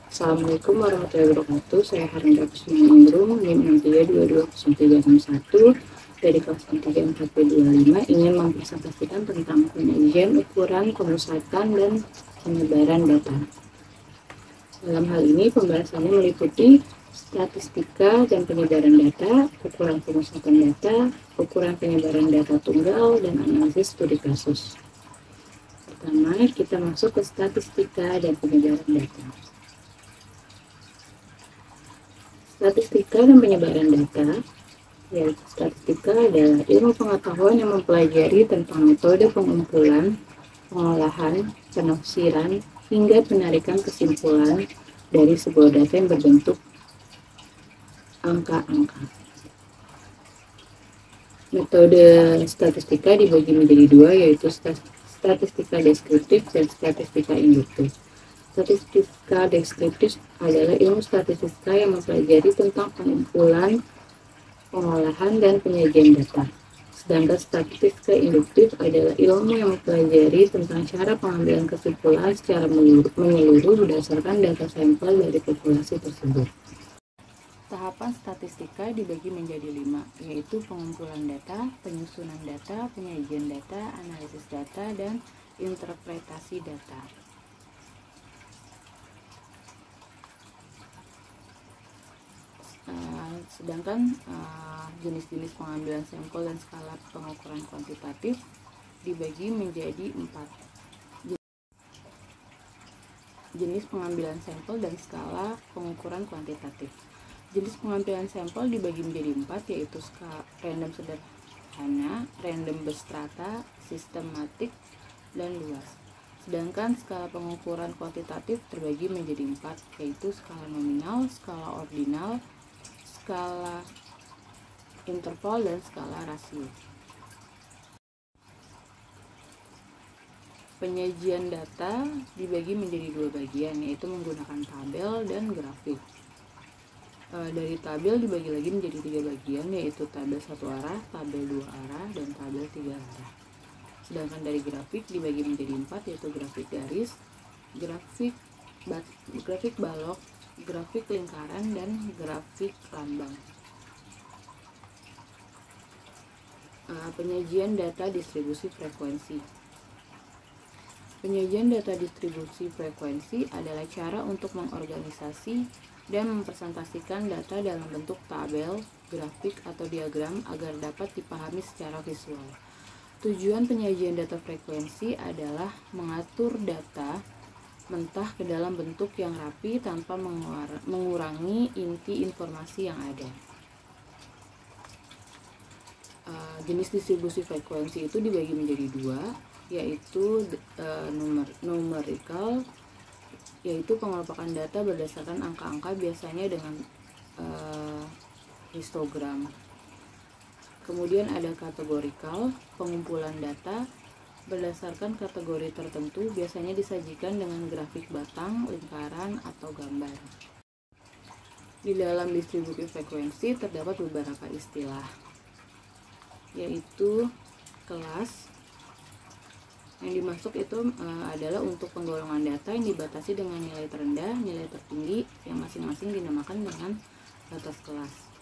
Assalamualaikum warahmatullahi wabarakatuh. Saya Harinda Kusuma NIM 63220361 dari kelas 3 4P25 ingin mempresentasikan tentang penyajian, ukuran, pemusatan, dan penyebaran data. Dalam hal ini pembahasannya meliputi statistika dan penyebaran data, ukuran pemusatan data, ukuran penyebaran data tunggal, dan analisis studi kasus. Pertama, kita masuk ke statistika dan penyebaran data. Statistika dan penyebaran data, yaitu statistika adalah ilmu pengetahuan yang mempelajari tentang metode pengumpulan, pengolahan, penafsiran, hingga penarikan kesimpulan dari sebuah data yang berbentuk angka-angka. Metode statistika dibagi menjadi dua, yaitu statistika deskriptif dan statistika induktif. Statistika deskriptif adalah ilmu statistika yang mempelajari tentang pengumpulan, pengolahan, dan penyajian data. Sedangkan statistika induktif adalah ilmu yang mempelajari tentang cara pengambilan kesimpulan secara menyeluruh berdasarkan data sampel dari populasi tersebut. Tahapan statistika dibagi menjadi 5, yaitu pengumpulan data, penyusunan data, penyajian data, analisis data, dan interpretasi data. Sedangkan jenis-jenis pengambilan sampel dan skala pengukuran kuantitatif dibagi menjadi 4. Jenis pengambilan sampel dan skala pengukuran kuantitatif. Jenis pengambilan sampel dibagi menjadi 4, yaitu random sederhana, random berstrata, sistematik, dan luas. Sedangkan skala pengukuran kuantitatif terbagi menjadi 4, yaitu skala nominal, skala ordinal, skala interval, dan skala rasio. Penyajian data dibagi menjadi 2 bagian, yaitu menggunakan tabel dan grafik. Dari tabel dibagi lagi menjadi 3 bagian, yaitu tabel 1 arah, tabel 2 arah, dan tabel 3 arah. Sedangkan dari grafik dibagi menjadi 4, yaitu grafik garis, grafik balok, grafik lingkaran, dan grafik lambang. Penyajian data distribusi frekuensi. Penyajian data distribusi frekuensi adalah cara untuk mengorganisasi dan mempresentasikan data dalam bentuk tabel, grafik, atau diagram agar dapat dipahami secara visual. Tujuan penyajian data frekuensi adalah mengatur data mentah ke dalam bentuk yang rapi tanpa mengurangi inti informasi yang ada. Jenis distribusi frekuensi itu dibagi menjadi 2, yaitu numerical, yaitu pengelompokan data berdasarkan angka-angka biasanya dengan histogram. Kemudian ada kategorikal, pengumpulan data berdasarkan kategori tertentu biasanya disajikan dengan grafik batang, lingkaran, atau gambar. Di dalam distribusi frekuensi terdapat beberapa istilah, yaitu kelas. Yang dimaksud itu adalah untuk penggolongan data yang dibatasi dengan nilai terendah, nilai tertinggi, yang masing-masing dinamakan dengan batas kelas.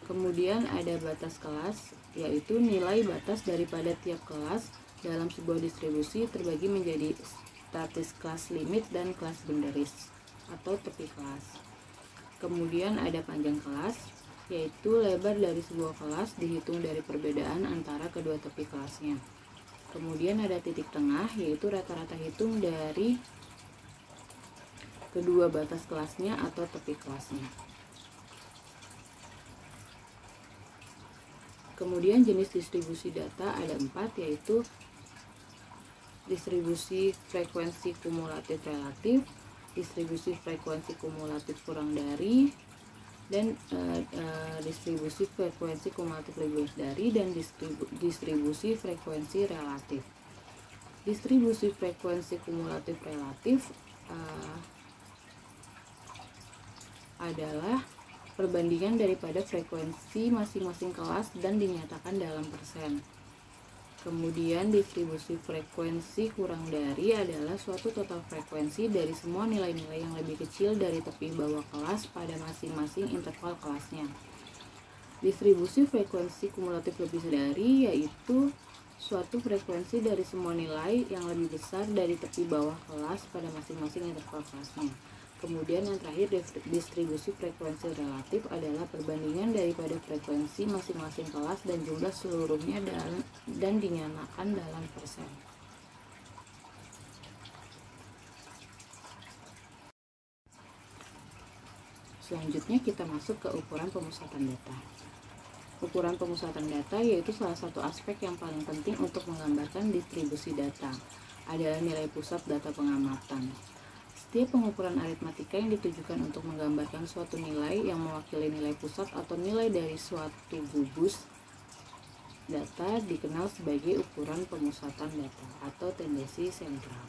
Kemudian ada batas kelas, yaitu nilai batas daripada tiap kelas dalam sebuah distribusi terbagi menjadi statis kelas limit dan kelas boundaries atau tepi kelas. Kemudian ada panjang kelas, yaitu lebar dari sebuah kelas dihitung dari perbedaan antara kedua tepi kelasnya. Kemudian ada titik tengah, yaitu rata-rata hitung dari kedua batas kelasnya atau tepi kelasnya. Kemudian jenis distribusi data ada 4, yaitu distribusi frekuensi kumulatif relatif, distribusi frekuensi kumulatif kurang dari, dan distribusi frekuensi kumulatif lebih dari, dan distribusi frekuensi relatif. Distribusi frekuensi kumulatif relatif adalah perbandingan daripada frekuensi masing-masing kelas dan dinyatakan dalam persen. Kemudian distribusi frekuensi kurang dari adalah suatu total frekuensi dari semua nilai-nilai yang lebih kecil dari tepi bawah kelas pada masing-masing interval kelasnya. Distribusi frekuensi kumulatif lebih dari yaitu suatu frekuensi dari semua nilai yang lebih besar dari tepi bawah kelas pada masing-masing interval kelasnya. Kemudian yang terakhir, distribusi frekuensi relatif adalah perbandingan daripada frekuensi masing-masing kelas dan jumlah seluruhnya dan dinyatakan dalam persen. Selanjutnya kita masuk ke ukuran pemusatan data. Ukuran pemusatan data yaitu salah satu aspek yang paling penting untuk menggambarkan distribusi data, adalah nilai pusat data pengamatan. Setiap pengukuran aritmatika yang ditujukan untuk menggambarkan suatu nilai yang mewakili nilai pusat atau nilai dari suatu gugus data dikenal sebagai ukuran pemusatan data atau tendensi sentral.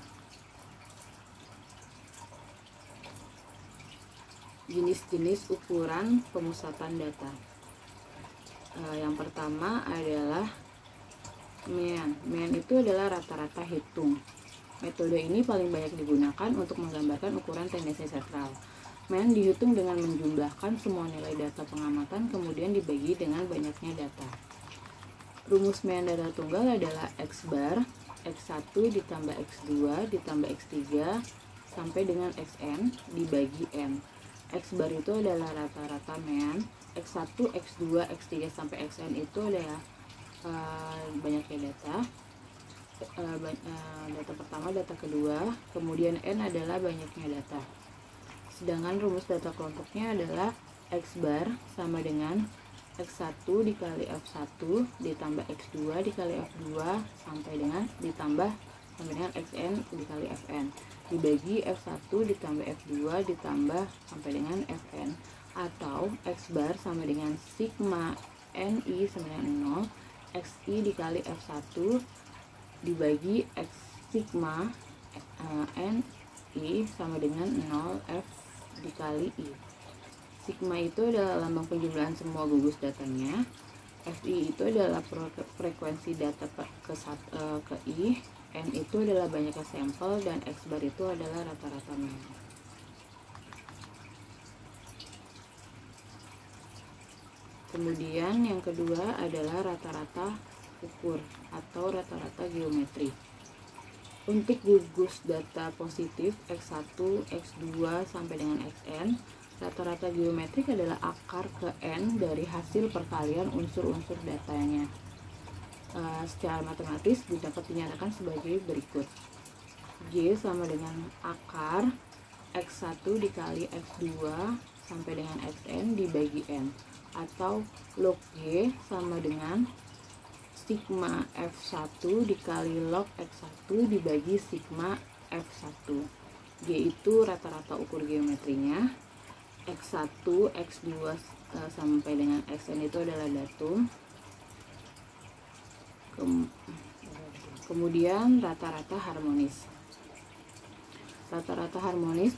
Jenis-jenis ukuran pemusatan data. Yang pertama adalah mean. Mean itu adalah rata-rata hitung. Metode ini paling banyak digunakan untuk menggambarkan ukuran tendensi sentral. Mean dihitung dengan menjumlahkan semua nilai data pengamatan kemudian dibagi dengan banyaknya data. Rumus mean data tunggal adalah X bar, X1 ditambah X2 ditambah X3 sampai dengan Xn dibagi N. X bar itu adalah rata-rata mean, X1, X2, X3 sampai Xn itu adalah banyaknya data. Data pertama, data kedua, kemudian N adalah banyaknya data. Sedangkan rumus data kelompoknya adalah X bar sama dengan X1 dikali F1 ditambah X2 dikali F2 sampai dengan Xn dikali Fn dibagi F1 ditambah F2 ditambah sampai dengan Fn, atau X bar sama dengan sigma Ni sama dengan 0 Xi dikali F1 dibagi X sigma Ni sama dengan 0 F dikali I. Sigma itu adalah lambang penjumlahan semua gugus datanya. Fi itu adalah frekuensi data ke I. N itu adalah banyaknya sampel dan X bar itu adalah rata-rata mean. Kemudian yang kedua adalah rata-rata ukur atau rata-rata geometri. Untuk gugus data positif X1, X2 sampai dengan Xn, rata-rata geometrik adalah akar ke N dari hasil perkalian unsur-unsur datanya. Secara matematis dapat dinyatakan sebagai berikut. G sama dengan akar X1 dikali X2 sampai dengan Xn dibagi N, atau log G sama dengan sigma F1 dikali log X1 dibagi sigma F1. G itu rata-rata ukur geometrinya. X1, X2 sampai dengan Xn itu adalah datum. Kemudian rata-rata harmonis. Rata-rata harmonis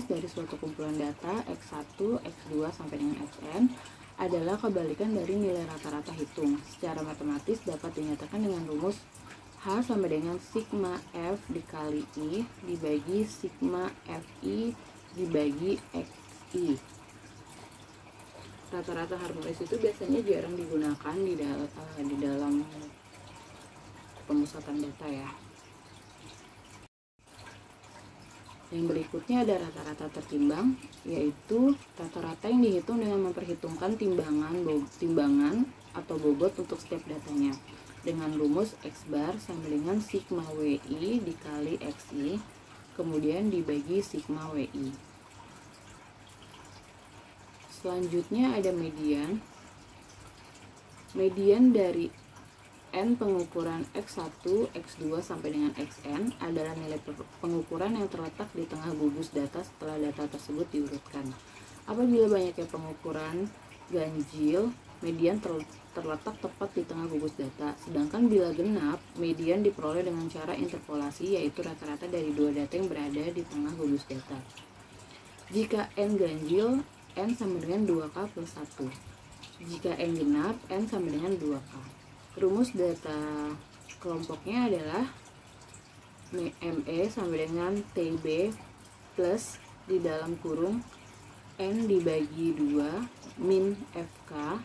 dari suatu kumpulan data X1, X2 sampai dengan Xn adalah kebalikan dari nilai rata-rata hitung. Secara matematis dapat dinyatakan dengan rumus H sama dengan sigma F dikali I dibagi sigma Fi dibagi Xi. Rata-rata harmonis itu biasanya jarang digunakan di dalam pemusatan data ya. Yang berikutnya ada rata-rata tertimbang, yaitu rata-rata yang dihitung dengan memperhitungkan timbangan atau bobot untuk setiap datanya dengan rumus X bar sama dengan sigma Wi dikali Xi kemudian dibagi sigma Wi. Selanjutnya ada median. Median dari N pengukuran X1, X2 sampai dengan Xn adalah nilai pengukuran yang terletak di tengah gugus data setelah data tersebut diurutkan. Apabila banyaknya pengukuran ganjil, median terletak tepat di tengah gugus data. Sedangkan bila genap, median diperoleh dengan cara interpolasi, yaitu rata-rata dari dua data yang berada di tengah gugus data. Jika N ganjil, N sama dengan 2K plus 1. Jika N genap, N sama dengan 2K. Rumus data kelompoknya adalah ME sama dengan TB plus di dalam kurung N dibagi 2 min FK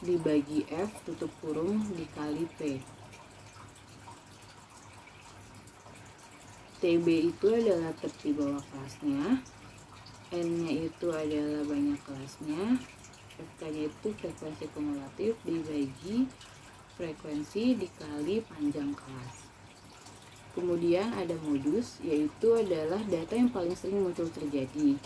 dibagi F tutup kurung dikali P. TB itu adalah tepi bawah kelasnya, N-nya itu adalah banyak kelasnya, FK-nya itu frekuensi kumulatif dibagi frekuensi dikali panjang kelas. Kemudian ada modus, yaitu adalah data yang paling sering muncul terjadi.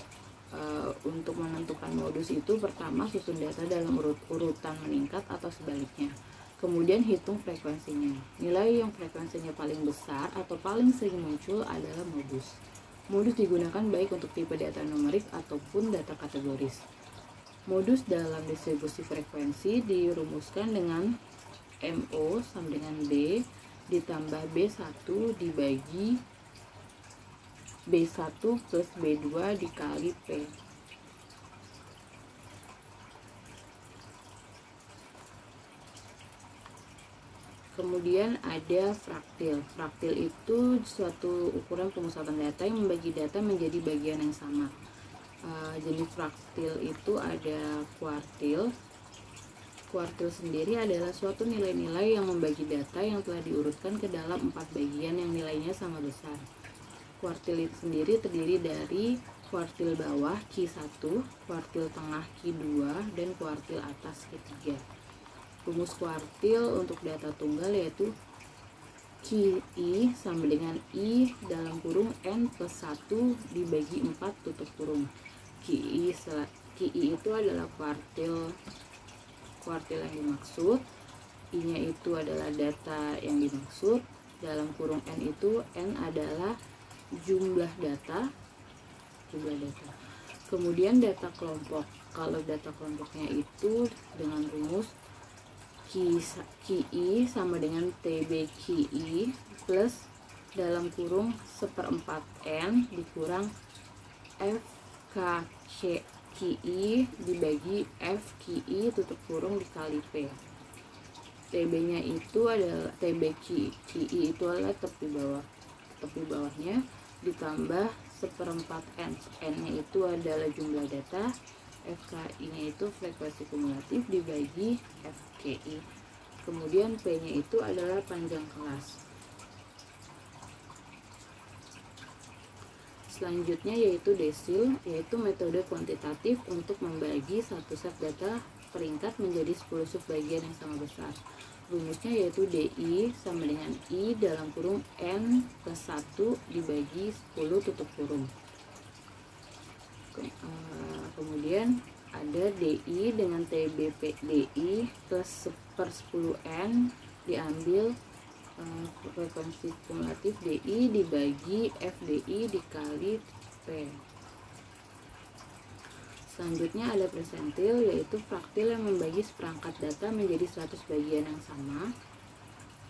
Untuk menentukan modus itu, pertama susun data dalam urutan meningkat atau sebaliknya. Kemudian hitung frekuensinya. Nilai yang frekuensinya paling besar atau paling sering muncul adalah modus. Modus digunakan baik untuk tipe data numerik ataupun data kategoris. Modus dalam distribusi frekuensi dirumuskan dengan MO sama dengan B ditambah B1 dibagi B1 plus B2 dikali P. Kemudian ada fraktil. Fraktil itu suatu ukuran pemusatan data yang membagi data menjadi bagian yang sama. Jenis fraktil itu ada kuartil. Kuartil sendiri adalah suatu nilai-nilai yang membagi data yang telah diurutkan ke dalam 4 bagian yang nilainya sama besar. Kuartil itu sendiri terdiri dari kuartil bawah Q1, kuartil tengah Q2, dan kuartil atas Q3. Rumus kuartil untuk data tunggal yaitu QI sama dengan I dalam kurung N plus 1 dibagi 4 tutup kurung. QI itu adalah kuartil yang dimaksud, I-nya itu adalah data yang dimaksud, dalam kurung N itu N adalah jumlah data. Kemudian data kelompok. Kalau data kelompoknya itu dengan rumus QI sama dengan TB QI plus dalam kurung 1/4 N dikurang FK QI dibagi F QI tutup kurung dikali P. TB nya itu adalah TB QI itu adalah tepi bawahnya ditambah 1/4 N. N nya itu adalah jumlah data, FKI nya itu frekuensi kumulatif dibagi FKI. Kemudian P nya itu adalah panjang kelas. Selanjutnya yaitu desil, yaitu metode kuantitatif untuk membagi satu set data peringkat menjadi 10 subbagian yang sama besar. Rumusnya yaitu DI sama dengan I dalam kurung N plus 1 dibagi 10 tutup kurung. Kemudian ada DI dengan TBPDI plus 1/10N diambil frekuensi kumulatif DI dibagi FDI dikali P. Selanjutnya ada persentil, yaitu fraktil yang membagi seperangkat data menjadi 100 bagian yang sama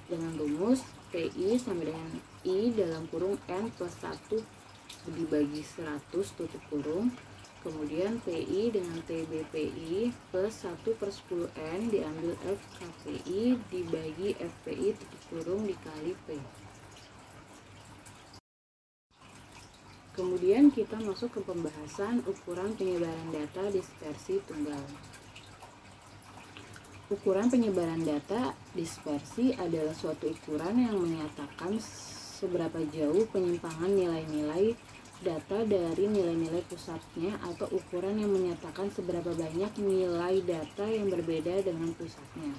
dengan rumus PI sama dengan I dalam kurung N plus 1 dibagi 100 tutup kurung. Kemudian PI dengan TBPI plus 1/10N diambil FKPI dibagi FPI tutup kurung dikali P. Kemudian kita masuk ke pembahasan ukuran penyebaran data dispersi tunggal. Ukuran penyebaran data dispersi adalah suatu ukuran yang menyatakan seberapa jauh penyimpangan nilai-nilai data dari nilai-nilai pusatnya atau ukuran yang menyatakan seberapa banyak nilai data yang berbeda dengan pusatnya.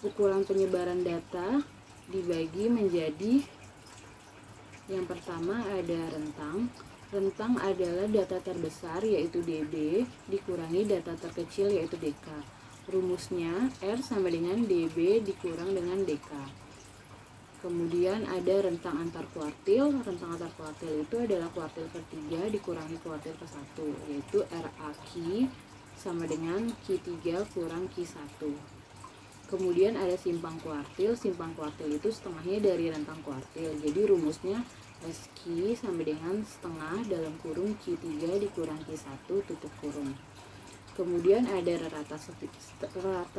Ukuran penyebaran data dibagi menjadi yang pertama ada rentang. Rentang adalah data terbesar yaitu DB dikurangi data terkecil yaitu DK. Rumusnya R sama dengan DB dikurang dengan DK. Kemudian ada rentang antar kuartil. Rentang antar kuartil itu adalah kuartil ketiga dikurangi kuartil ke-1, yaitu RAQ sama dengan Q3 kurang Q1. Kemudian ada simpang kuartil. Simpang kuartil itu setengahnya dari rentang kuartil. Jadi rumusnya SQ sama dengan setengah dalam kurung Q3 dikurang Q1 tutup kurung. Kemudian ada rata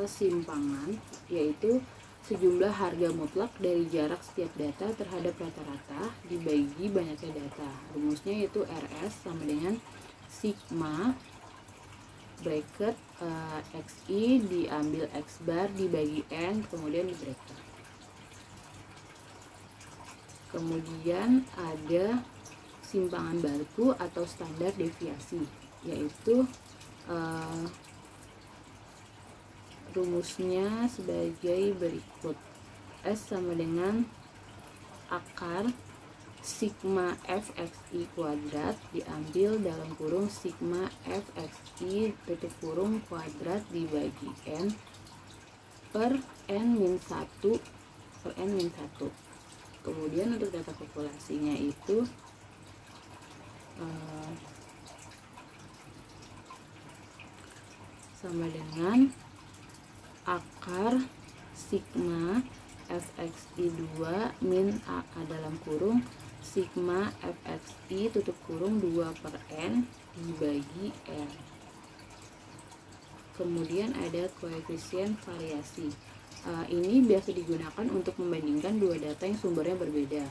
simpangan, yaitu sejumlah harga mutlak dari jarak setiap data terhadap rata-rata dibagi banyaknya data. Rumusnya yaitu RS sama dengan sigma bracket XI diambil X bar dibagi N, kemudian di bracket. Kemudian ada simpangan baku atau standar deviasi, yaitu rumusnya sebagai berikut. S sama dengan akar sigma fxi kuadrat diambil dalam kurung sigma fxi tutup kurung kuadrat dibagi n per n-1 per n-1. Kemudian untuk data populasinya itu sama dengan akar sigma fxi2 min a dalam kurung sigma fxi tutup kurung 2 per n dibagi n. Kemudian ada koefisien variasi. Ini biasa digunakan untuk membandingkan dua data yang sumbernya berbeda.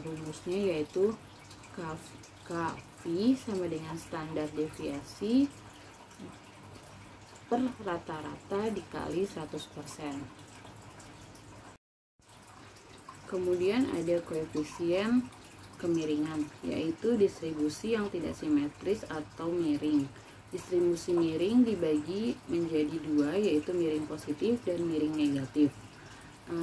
Rumusnya yaitu Kv sama dengan standar deviasi per rata-rata dikali 100%. Kemudian ada koefisien kemiringan, yaitu distribusi yang tidak simetris atau miring. Distribusi miring dibagi menjadi dua, yaitu miring positif dan miring negatif.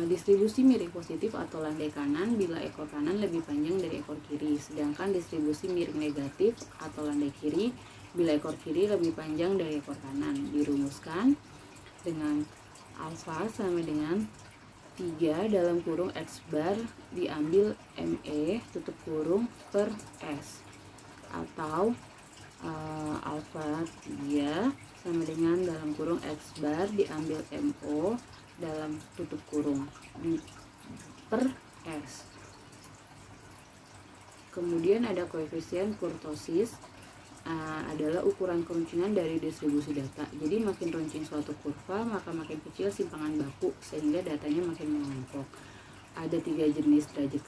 Distribusi miring positif atau landai kanan bila ekor kanan lebih panjang dari ekor kiri, sedangkan distribusi miring negatif atau landai kiri bila ekor kiri lebih panjang dari ekor kanan. Dirumuskan dengan alfa sama dengan 3 dalam kurung X bar diambil ME tutup kurung per S, atau alfa 3 sama dengan dalam kurung X bar diambil MO dalam tutup kurung per S. Kemudian ada koefisien kurtosis, adalah ukuran keruncingan dari distribusi data. Jadi makin runcing suatu kurva, maka makin kecil simpangan baku sehingga datanya makin mengelompok. Ada 3 jenis derajat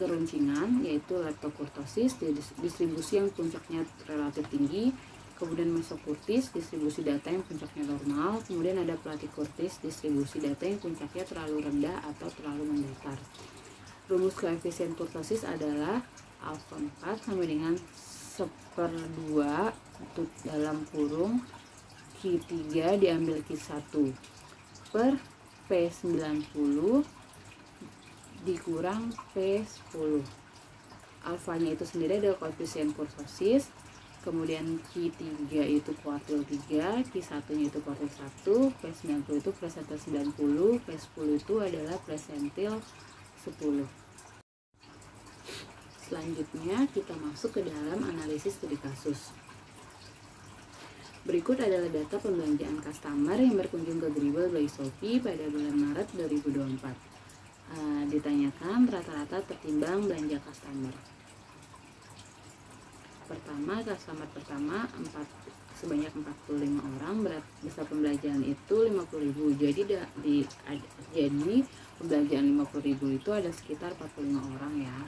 keruncingan, yaitu leptokurtosis, distribusi yang puncaknya relatif tinggi, kemudian mesokurtis, distribusi data yang puncaknya normal, kemudian ada platykurtis, distribusi data yang puncaknya terlalu rendah atau terlalu mendatar. Rumus koefisien kurtosis adalah alfa 4 sama dengan 1/2 dalam kurung Q3 diambil Q1 per P90 dikurang P10. Alfanya itu sendiri adalah koefisien kurtosis, kemudian Q3 itu kuartil 3, Q1 nya itu kuartil 1, P90 itu presentil 90, P10 itu adalah presentil 10. Selanjutnya kita masuk ke dalam analisis studi kasus. Berikut adalah data pembelanjaan customer yang berkunjung ke Gribble by Shopee pada bulan Maret 2024. Ditanyakan rata-rata tertimbang belanja customer. Customer pertama sebanyak 45 orang, besar pembelanjaan itu 50.000. Jadi pembelanjaan 50.000 itu ada sekitar 45 orang ya.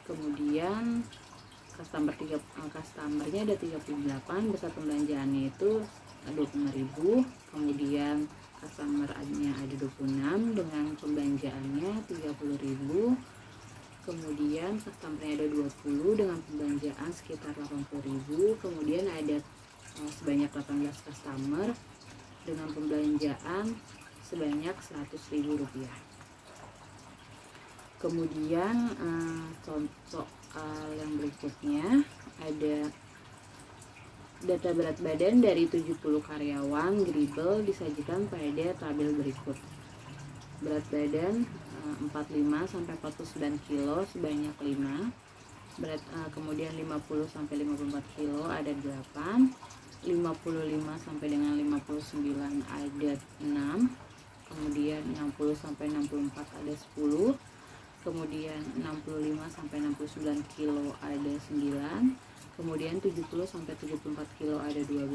Kemudian customernya ada 38, besar pembelanjaannya itu 25.000. Kemudian customernya ada 26 dengan pembelanjaannya 30.000. Kemudian customernya ada 20 dengan pembelanjaan sekitar 80.000. Kemudian ada sebanyak 18 customer dengan pembelanjaan sebanyak 100.000 rupiah. Kemudian soal yang berikutnya ada data berat badan dari 70 karyawan Gribble disajikan pada tabel berikut. Berat badan 45 sampai 49 kilo sebanyak 5. Kemudian 50 sampai 54 kilo ada 8. 55 sampai dengan 59 ada 6. Kemudian 60 sampai 64 ada 10. Kemudian 65 sampai 69 kilo ada 9, Kemudian 70 sampai 74 kilo ada 12.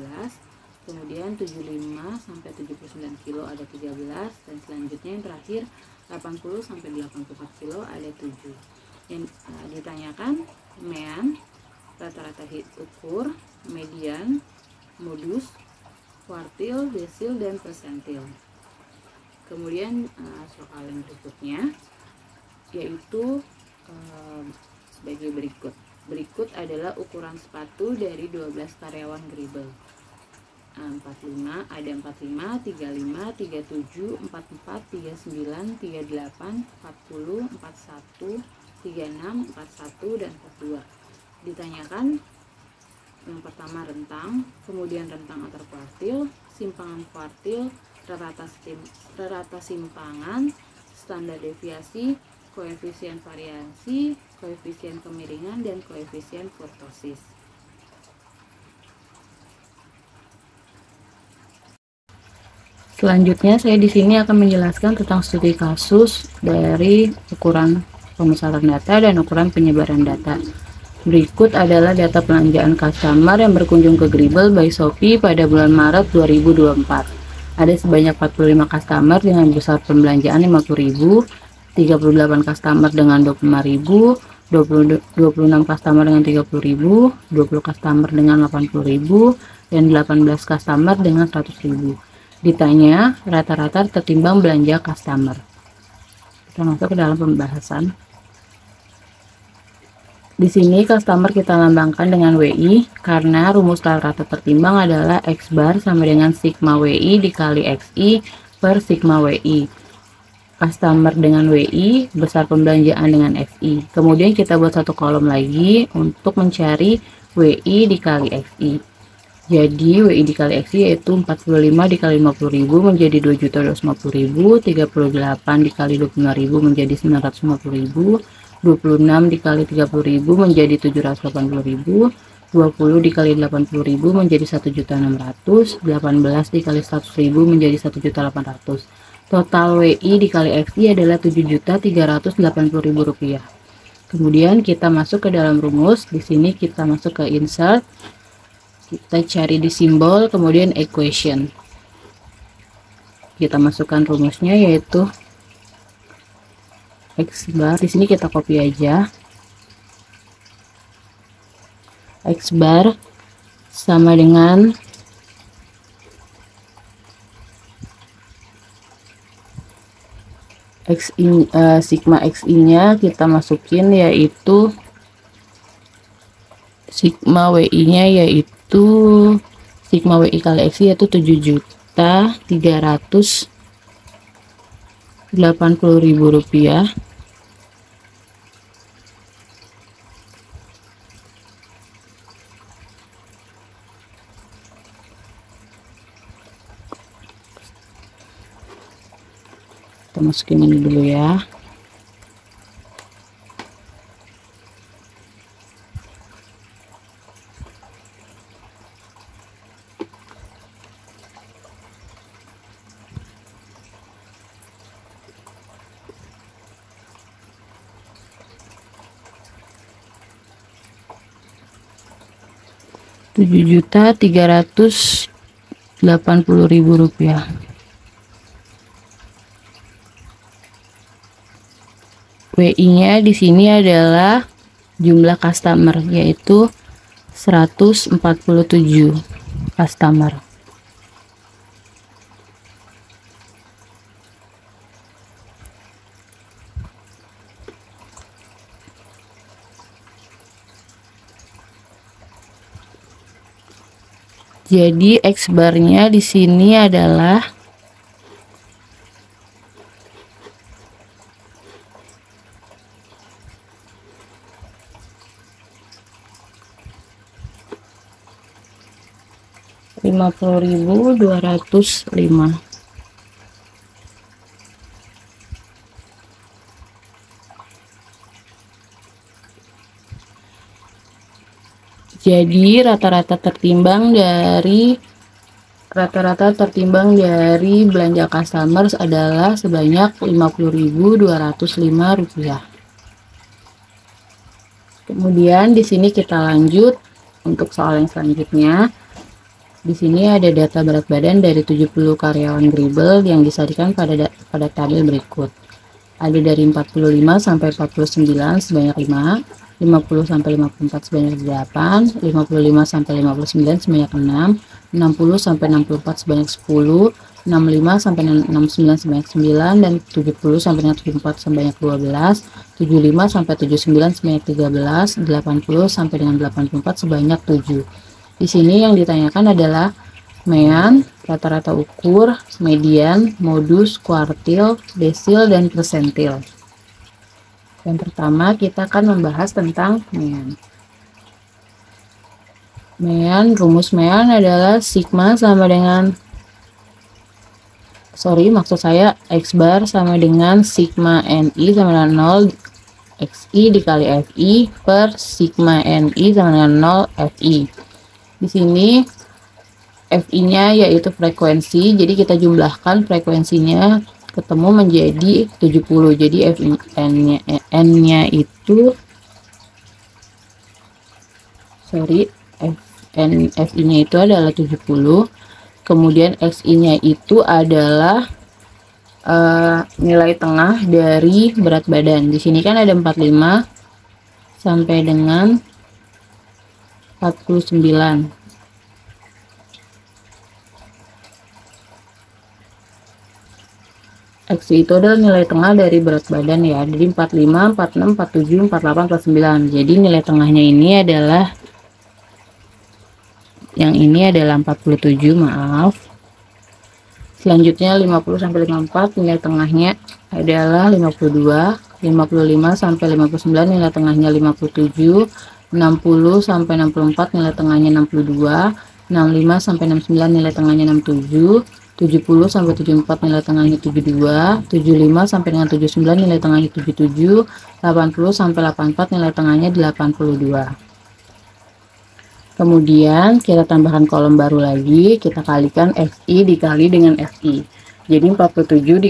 Kemudian 75 sampai 79 kilo ada 13, dan selanjutnya yang terakhir 80 sampai 84 kilo ada 7. Yang ditanyakan mean, rata-rata hit ukur, median, modus, kuartil, desil, dan persentil. Kemudian soal yang berikutnya yaitu sebagai berikut. Berikut adalah ukuran sepatu dari 12 karyawan Gribble. 45, ada 45, 35, 37, 44, 39, 38, 40, 41, 36, 41, dan 42. Ditanyakan yang pertama rentang, kemudian rentang antar kuartil, simpangan kuartil, rata simpangan, standar deviasi, koefisien variasi, koefisien kemiringan, dan koefisien kurtosis. Selanjutnya saya di sini akan menjelaskan tentang studi kasus dari ukuran pemesanan data dan ukuran penyebaran data. Berikut adalah data belanjaan customer yang berkunjung ke Gribble by Shopee pada bulan Maret 2024. Ada sebanyak 45 customer dengan besar pembelanjaan 50.000, 38 customer dengan 25.000, 26 customer dengan 30.000, 20 customer dengan 80.000, dan 18 customer dengan 100.000. Ditanya rata-rata tertimbang belanja customer. Kita masuk ke dalam pembahasan. Di sini customer kita lambangkan dengan WI karena rumus rata tertimbang adalah X bar sama dengan sigma WI dikali XI per sigma WI. Customer dengan WI, besar pembelanjaan dengan XI. Kemudian kita buat satu kolom lagi untuk mencari WI dikali XI. Jadi WI dikali XI yaitu 45 dikali 50.000 menjadi 2.250.000, 38 dikali 25.000 menjadi 950.000, 26 dikali 30.000 menjadi 780.000, 20 dikali 80.000 menjadi 1.600.000, 18 dikali 100.000 menjadi 1.800.000. Total WI dikali XI adalah 7.380.000 rupiah. Kemudian kita masuk ke dalam rumus. Di sini kita masuk ke insert. Kita cari di simbol, kemudian equation. Kita masukkan rumusnya yaitu X bar. Di sini kita copy aja. X bar sama dengan sigma XI nya kita masukin yaitu sigma WI nya yaitu sigma WI kali XI yaitu 7.380.000 rupiah. Kita masukin ini dulu ya. Rp7.380.000. WI-nya di sini adalah jumlah customer yaitu 147 customer. Jadi X bar-nya di sini adalah Rp50.205. Jadi rata-rata tertimbang dari belanja customer adalah sebanyak Rp50.205. Kemudian di sini kita lanjut Untuk soal yang selanjutnya, di sini ada data berat badan dari 70 karyawan Gribble yang disajikan pada tabel berikut. Ada dari 45 sampai 49 sebanyak 5, 50 sampai 54 sebanyak 8, 55 sampai 59 sebanyak 6, 60 sampai 64 sebanyak 10, 65 sampai 69 sebanyak 9, dan 70 sampai 74 sebanyak 12, 75 sampai 79 sebanyak 13, 80 sampai dengan 84 sebanyak 7. Di sini yang ditanyakan adalah mean, rata-rata ukur, median, modus, kuartil, desil, dan persentil. Yang pertama kita akan membahas tentang mean. Rumus mean adalah sigma sama dengan X bar sama dengan sigma NI sama dengan 0 XI dikali FI per sigma NI sama dengan 0 FI. Di sini FI-nya yaitu frekuensi, jadi kita jumlahkan frekuensinya ketemu menjadi 70. Jadi N-nya itu FI-nya itu adalah 70. Kemudian XI-nya itu adalah nilai tengah dari berat badan. Di sini kan ada 45 sampai dengan 49. XI itu adalah nilai tengah dari berat badan ya. Jadi 45, 46, 47, 48, 49. Jadi nilai tengahnya ini adalah yang ini adalah 47, maaf. Selanjutnya 50 sampai 54 nilai tengahnya adalah 52, 55 sampai 59 nilai tengahnya 57, 60 sampai 64 nilai tengahnya 62, 65 sampai 69 nilai tengahnya 67, 70 sampai 74 nilai tengahnya 72, 75 sampai dengan 79 nilai tengahnya 77, 80 sampai 84 nilai tengahnya 82. Kemudian kita tambahkan kolom baru lagi, kita kalikan FI dikali dengan FI. Jadi 47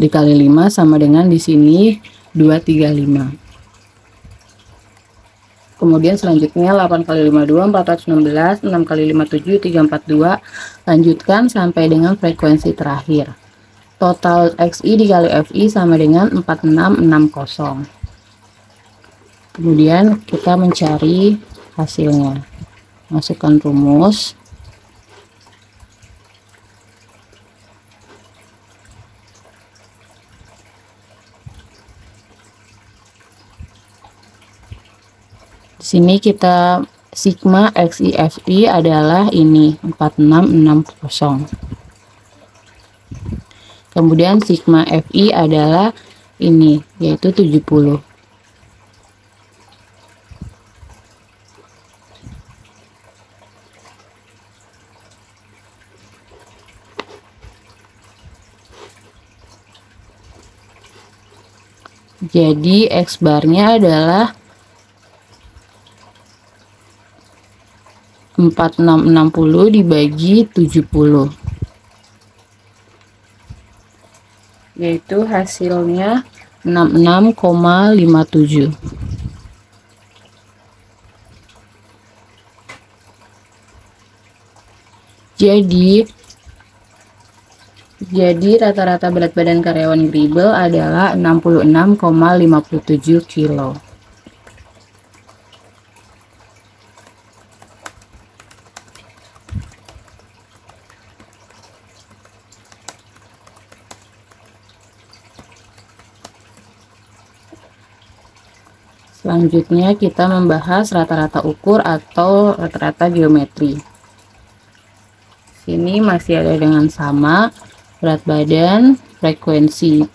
dikali 5 sama dengan di sini 235. Kemudian selanjutnya 8 kali 52 416, 6 kali 57 342. Lanjutkan sampai dengan frekuensi terakhir. Total XI dikali FI sama dengan 4660. Kemudian kita mencari hasilnya. Masukkan rumus. Di sini kita sigma XI FI adalah ini 4660. Kemudian sigma FI adalah ini yaitu 70. Jadi X barnya adalah 4660 dibagi 70, yaitu hasilnya 66,57. Jadi rata-rata berat badan karyawan Gribble adalah 66,57 kilo. Selanjutnya kita membahas rata-rata ukur atau rata-rata geometri. Sini masih ada dengan sama berat badan, frekuensi.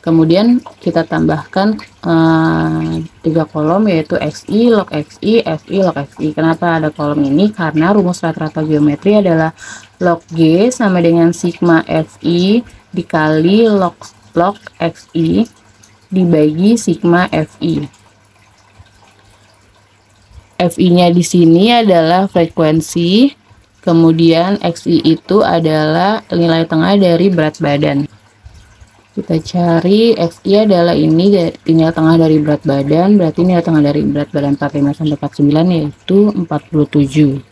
Kemudian kita tambahkan 3 kolom yaitu XI, log XI, FI, log XI. Kenapa ada kolom ini? Karena rumus rata-rata geometri adalah log G sama dengan sigma FI dikali log XI dibagi sigma FI. FI-nya di sini adalah frekuensi. Kemudian XI itu adalah nilai tengah dari berat badan. Kita cari FI adalah ini nilai tengah dari berat badan, berarti nilai tengah dari berat badan 45 sampai 49 yaitu 47.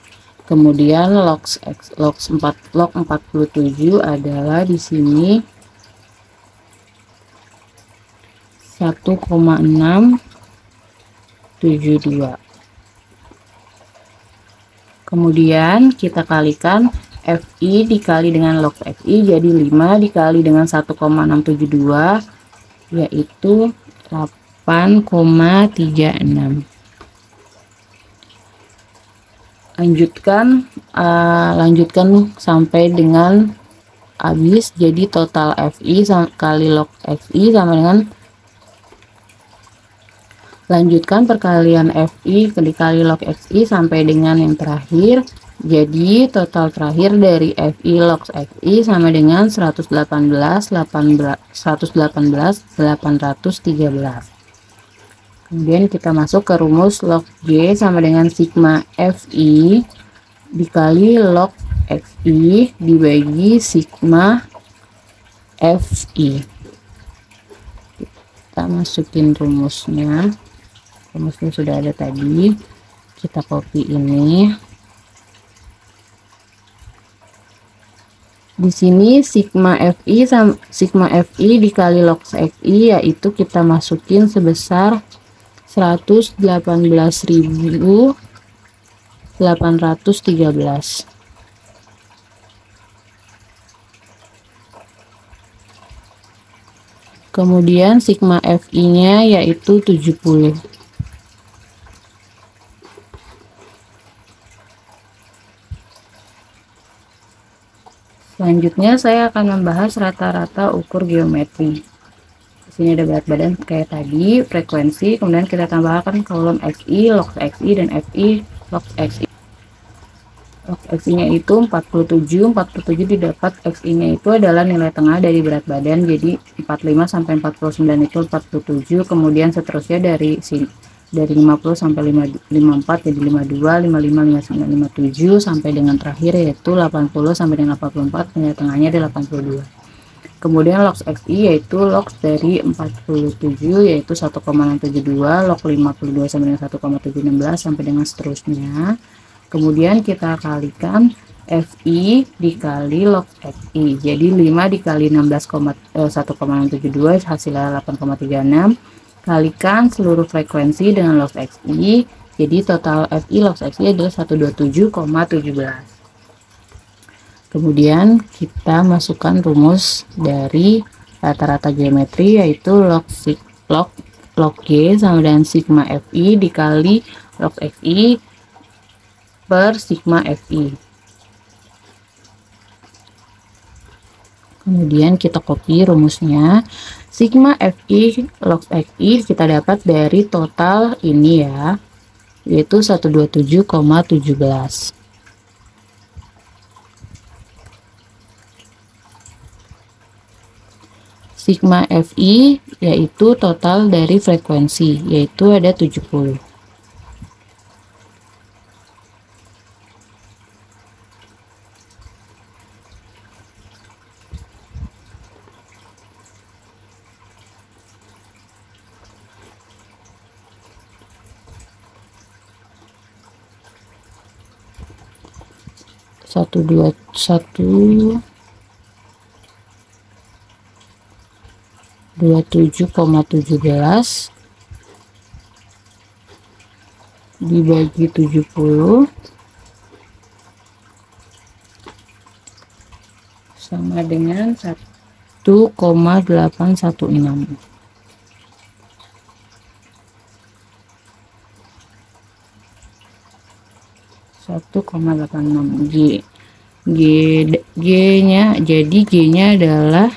Kemudian log 47 adalah di sini 1,672. Kemudian kita kalikan FI dikali dengan log FI, jadi 5 dikali dengan 1,672 yaitu 8,36. Lanjutkan sampai dengan habis, jadi total FI kali log FI sama dengan, lanjutkan perkalian FI dikali log FI sampai dengan yang terakhir, jadi total terakhir dari FI log FI sama dengan 118.813. Kemudian kita masuk ke rumus log G sama dengan sigma FI dikali log FI dibagi sigma FI. Kita masukin rumusnya. Rumusnya sudah ada tadi. Kita copy ini. Di sini sigma FI dikali log FI yaitu kita masukin sebesar 118.813. Kemudian sigma FI-nya yaitu 70. Selanjutnya saya akan membahas rata-rata ukur geometri. Di sini ada berat badan kayak tadi, frekuensi, kemudian kita tambahkan kolom XI, log XI, dan FI, log XI. Log XI-nya itu 47 didapat XI-nya itu adalah nilai tengah dari berat badan, jadi 45 sampai 49 itu 47, kemudian seterusnya dari 50 sampai 54 jadi 52, 55, 59, 57 sampai dengan terakhir yaitu 80 sampai dengan 84, nilai tengahnya adalah 82. Kemudian log XI yaitu log dari 47 yaitu 1,672, log 52 sampai dengan 1,716 sampai dengan seterusnya. Kemudian kita kalikan FI dikali log XI, jadi 5 dikali 1,672 hasilnya 8,36, kalikan seluruh frekuensi dengan log XI, jadi total FI log XI adalah 127,17. Kemudian kita masukkan rumus dari rata-rata geometri yaitu log G sama dengan sigma FI dikali log XI per sigma FI. Kemudian kita copy rumusnya. Sigma FI log XI kita dapat dari total ini ya, yaitu 127,17. Sigma FI yaitu total dari frekuensi, yaitu ada 70. Satu 27,17 dibagi 70 sama dengan 1,816. G-nya jadi G-nya adalah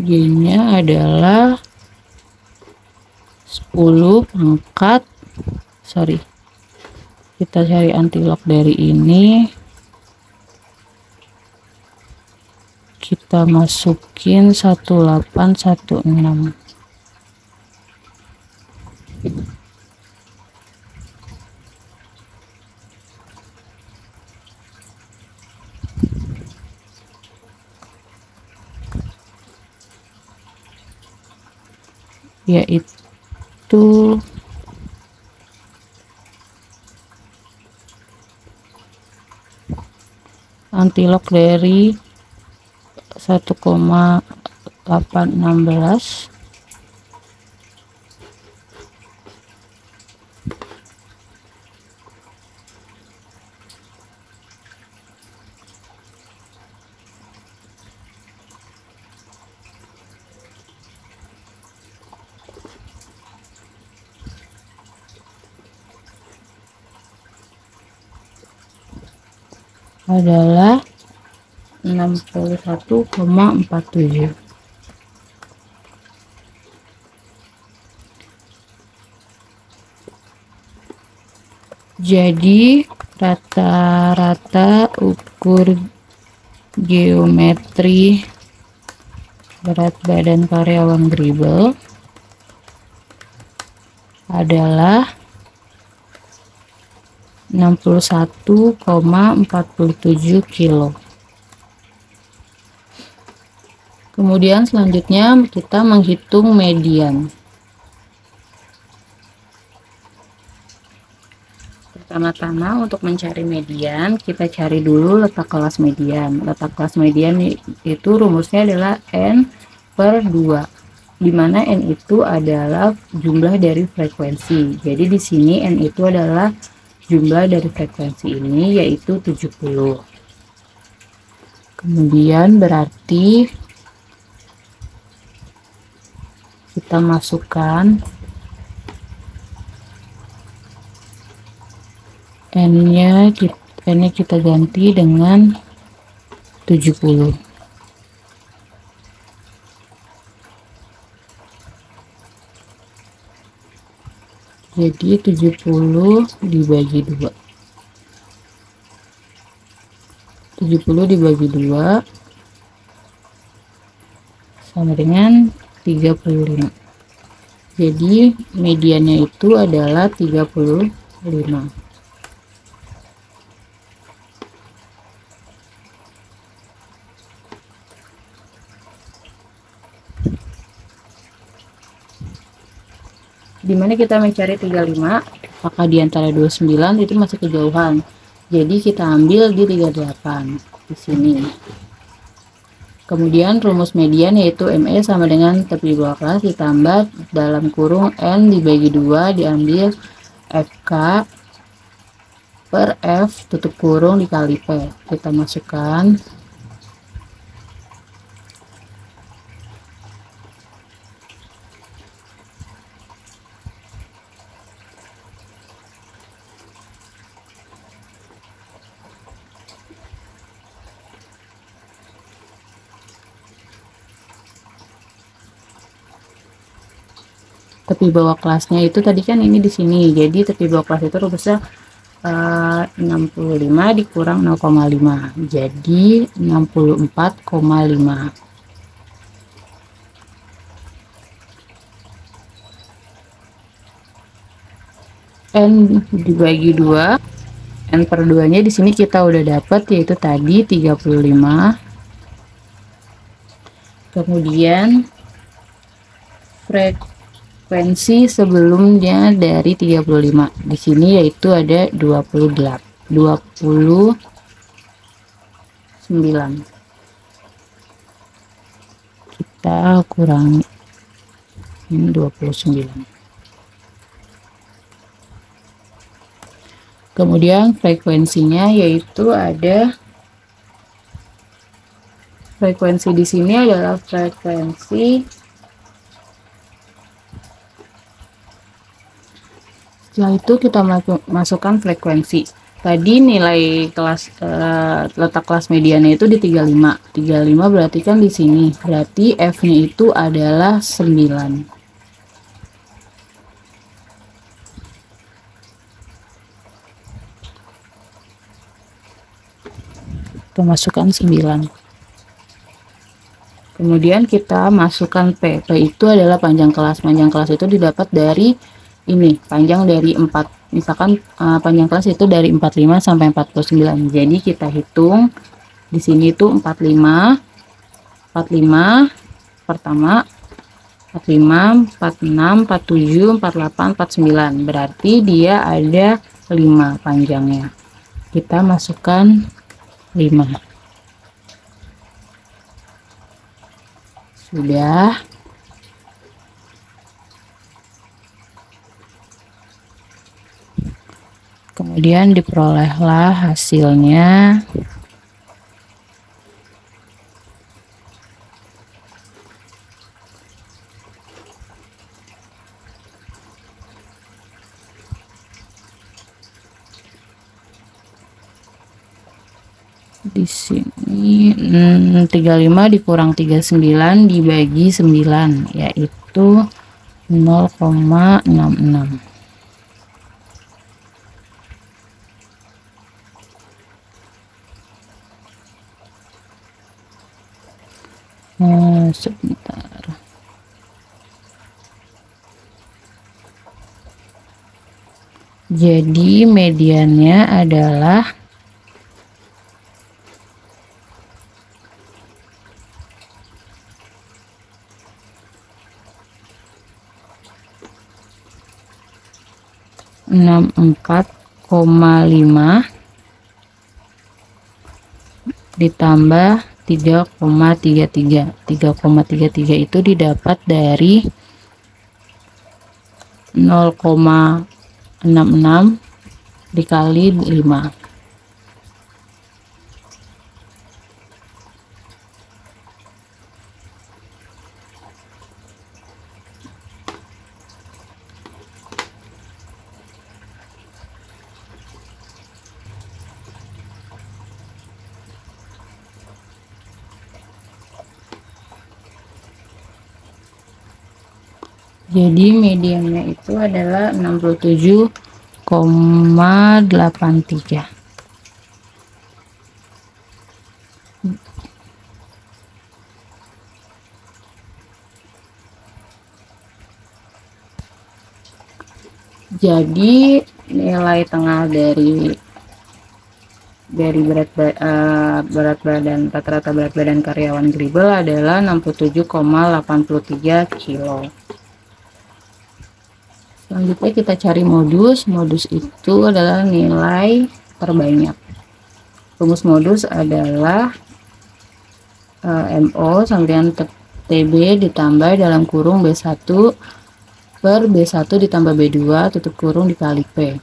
G-nya adalah 10 pangkat, kita cari antilog dari ini, kita masukin 1816. Yaitu antilog dari 1,816 adalah 61,47. Jadi rata-rata ukur geometri berat badan karyawan dribble adalah 61,47 kilo. Kemudian selanjutnya kita menghitung median. Pertama-tama untuk mencari median, kita cari dulu letak kelas median. Letak kelas median itu rumusnya adalah N per 2, di mana N itu adalah jumlah dari frekuensi. Jadi di sini N itu adalah jumlah dari frekuensi ini, yaitu 70. Kemudian berarti kita masukkan N-nya kita ganti dengan 70. Jadi 70 dibagi 2. 70 dibagi 2 sama dengan 35. Jadi mediannya itu adalah 35. Dimana kita mencari 35, apakah di antara 29 itu masih kejauhan. Jadi kita ambil di 38 di sini. Kemudian rumus median yaitu ME sama dengan tepi bawah kelas ditambah dalam kurung N dibagi 2 diambil FK per F tutup kurung dikali P. Kita masukkan tepi bawah kelasnya itu tadi kan ini di sini. Jadi tepi bawah kelas itu rumusnya 65 dikurang 0,5. Jadi 64,5. N dibagi 2, N per 2 nya di sini kita udah dapat, yaitu tadi 35. Kemudian frekuensi sebelumnya dari 35 di sini yaitu ada 29. Kita kurangi 29. Kemudian frekuensinya yaitu ada frekuensi di sini adalah frekuensi. Setelah itu kita masukkan frekuensi. Tadi nilai kelas letak kelas mediannya itu di 35. 35 berarti kan di sini. Berarti F-nya itu adalah 9. Kita masukkan 9. Kemudian kita masukkan P. P itu adalah panjang kelas. Panjang kelas itu didapat dari ini, panjang dari 4. Misalkan panjang kelas itu dari 45 sampai 49. Jadi kita hitung di sini itu 45 pertama, 45, 46, 47, 48, 49. Berarti dia ada 5 panjangnya. Kita masukkan 5. Sudah. Kemudian diperolehlah hasilnya. Di sini 35 dikurang 39 dibagi 9, yaitu 0,66. Sebentar. Jadi mediannya adalah 64,5 ditambah 3,33. 3,33 itu didapat dari 0,66 dikali 5. Jadi mediannya itu adalah 67,83. Jadi nilai tengah dari berat badan rata-rata berat badan karyawan Gribel adalah 67,83 kilo. Selanjutnya kita cari modus. Modus itu adalah nilai terbanyak. Rumus modus adalah MO sampean TB ditambah dalam kurung B1 per B1 ditambah B2 tutup kurung dikali P.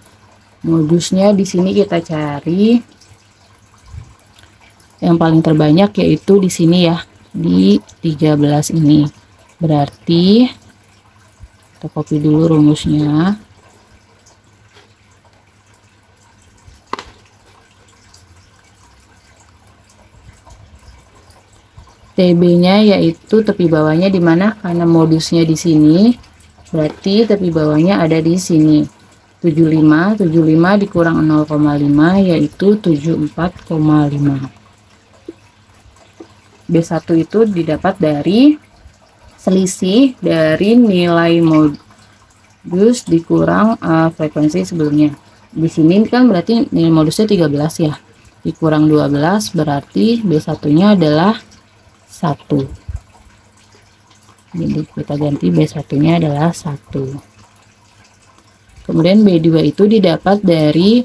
Modusnya di sini kita cari yang paling terbanyak, yaitu di sini ya, di 13 ini. Berarti kita copy dulu rumusnya. TB-nya yaitu tepi bawahnya di mana? Karena modusnya di sini, berarti tepi bawahnya ada di sini. 75 dikurang 0,5 yaitu 74,5. B1 itu didapat dari selisih dari nilai modus dikurang frekuensi sebelumnya. Di sini kan berarti nilai modusnya 13 ya. Dikurang 12 berarti B1-nya adalah 1. Jadi kita ganti B1-nya adalah 1. Kemudian B2 itu didapat dari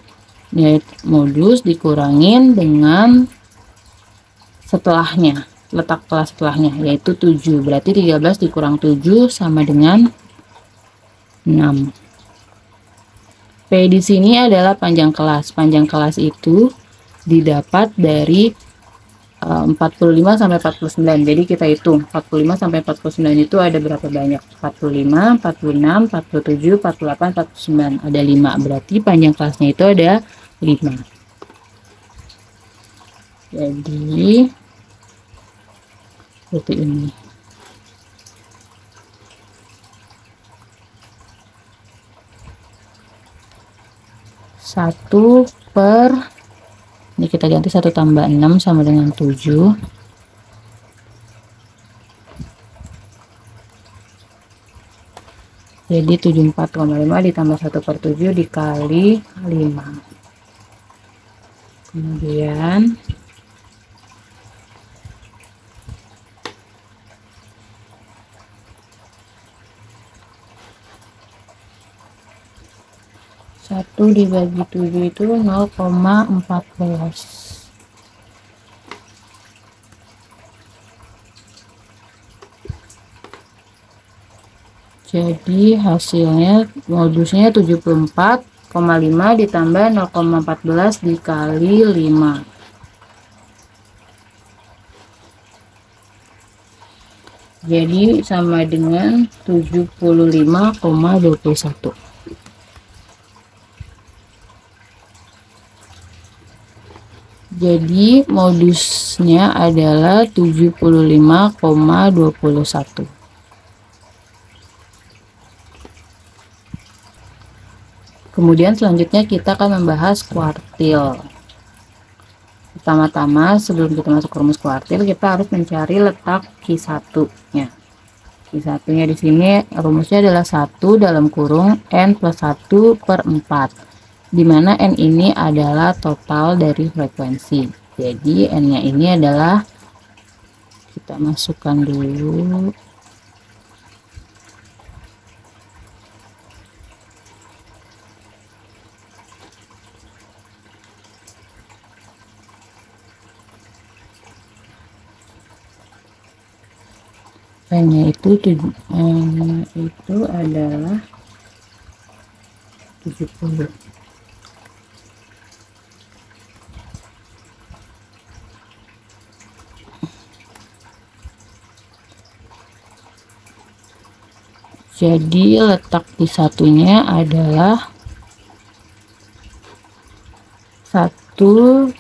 nilai modus dikurangin dengan setelahnya, letak kelas setelahnya, yaitu 7. Berarti 13 dikurang 7 sama dengan 6. P di sini adalah panjang kelas. Panjang kelas itu didapat dari 45 sampai 49. Jadi kita hitung 45 sampai 49 itu ada berapa banyak? 45, 46, 47, 48, 49. Ada 5. Berarti panjang kelasnya itu ada 5. Jadi seperti ini. Satu per, ini kita ganti 1 tambah 6 sama dengan 7. Jadi 74,5 ditambah 1/7 dikali 5. Kemudian 1 dibagi 7 itu 0,14. Jadi hasilnya modusnya 74,5 ditambah 0,14 dikali 5. Jadi sama dengan 75,21. Jadi modusnya adalah 75,21. Kemudian selanjutnya kita akan membahas kuartil. Pertama-tama sebelum kita masuk ke rumus kuartil, kita harus mencari letak Q1-nya. Q1-nya di sini rumusnya adalah 1 dalam kurung N plus 1/4, dimana N ini adalah total dari frekuensi. Jadi N-nya ini adalah, kita masukkan dulu, N-nya itu adalah 70. Jadi letak Q1-nya adalah 1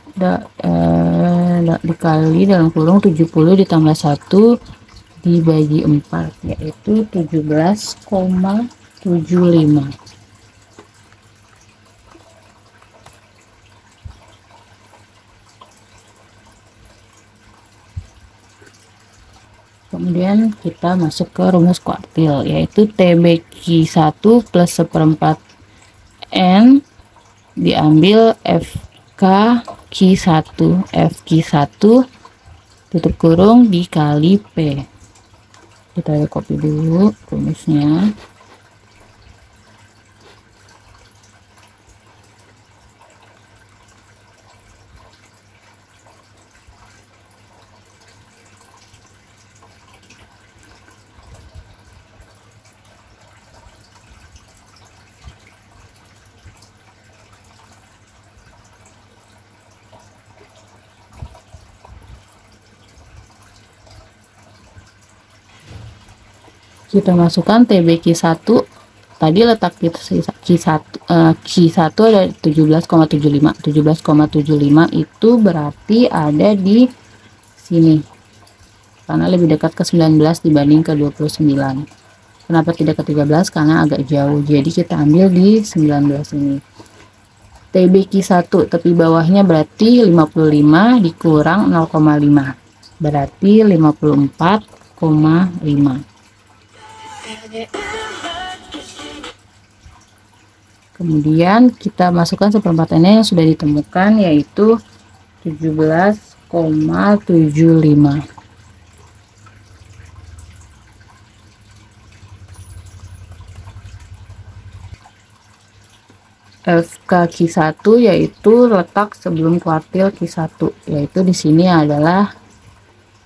dikali dalam kurung 70 ditambah 1 dibagi 4, yaitu 17,75. Kemudian kita masuk ke rumus kuartil, yaitu TBQ1 plus 1/4 N diambil FK Q1 FQ1 tutup kurung dikali P. Kita copy dulu rumusnya. Kita masukkan TBQ1, tadi letak Q1 ada 17,75. 17,75 itu berarti ada di sini, karena lebih dekat ke 19 dibanding ke 29. Kenapa tidak ke 13? Karena agak jauh, jadi kita ambil di 19 ini. TBQ1 tepi bawahnya berarti 55 dikurang 0,5 berarti 54,5. Kemudian kita masukkan seperempatnya yang sudah ditemukan, yaitu 17,75. FK Q1 yaitu letak sebelum kuartil Q1, yaitu di sini adalah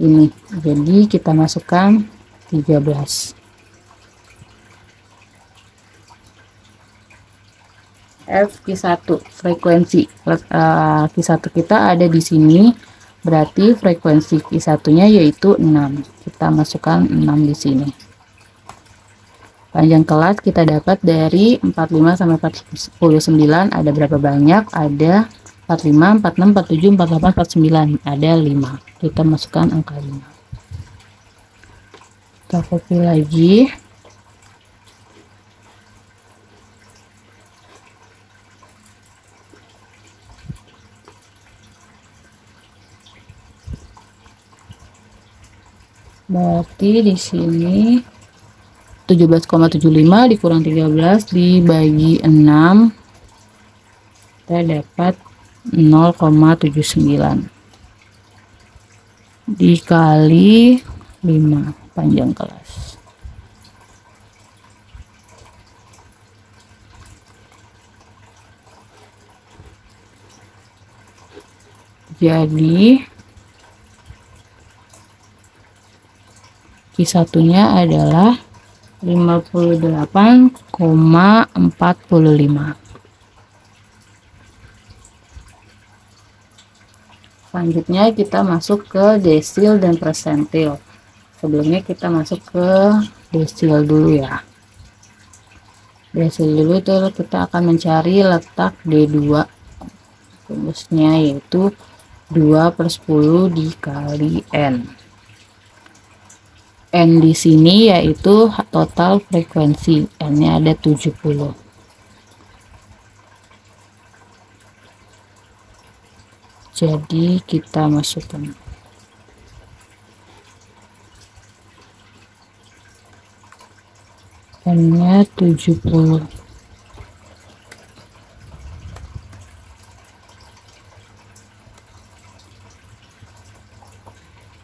ini. Jadi kita masukkan 13. Q1 frekuensi Q1 kita ada di sini, berarti frekuensi Q1-nya yaitu 6. Kita masukkan 6 di sini. Panjang kelas kita dapat dari 45 sampai 49 ada berapa banyak? Ada 45, 46, 47, 48, 49, ada 5. Kita masukkan angka 5. Kita copy lagi. Berarti di sini 17,75 dikurang 13 dibagi 6, kita dapat 0,79 dikali 5 panjang kelas. Jadi Q1-nya adalah 58,45. Selanjutnya kita masuk ke desil dan persentil. Sebelumnya kita masuk ke desil dulu ya. Desil dulu itu kita akan mencari letak D2 rumusnya, yaitu 2/10 dikali N. N di sini yaitu total frekuensi, N-nya ada 70. Jadi kita masukkan N-nya 70.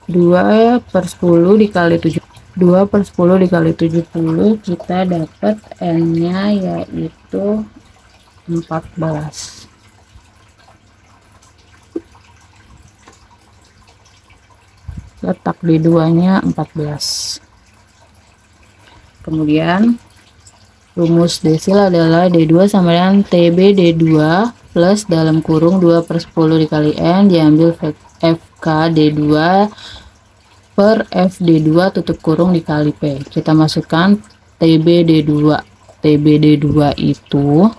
Dua per 10 dikali 7, 2/10 dikali 70, kita dapat N-nya yaitu 14. Letak D2-nya 14. Kemudian rumus desil adalah D2 sama dengan TB D2 plus dalam kurung 2/10 dikali N diambil FK D2 per FD2 tutup kurung dikali P. Kita masukkan TB D2 itu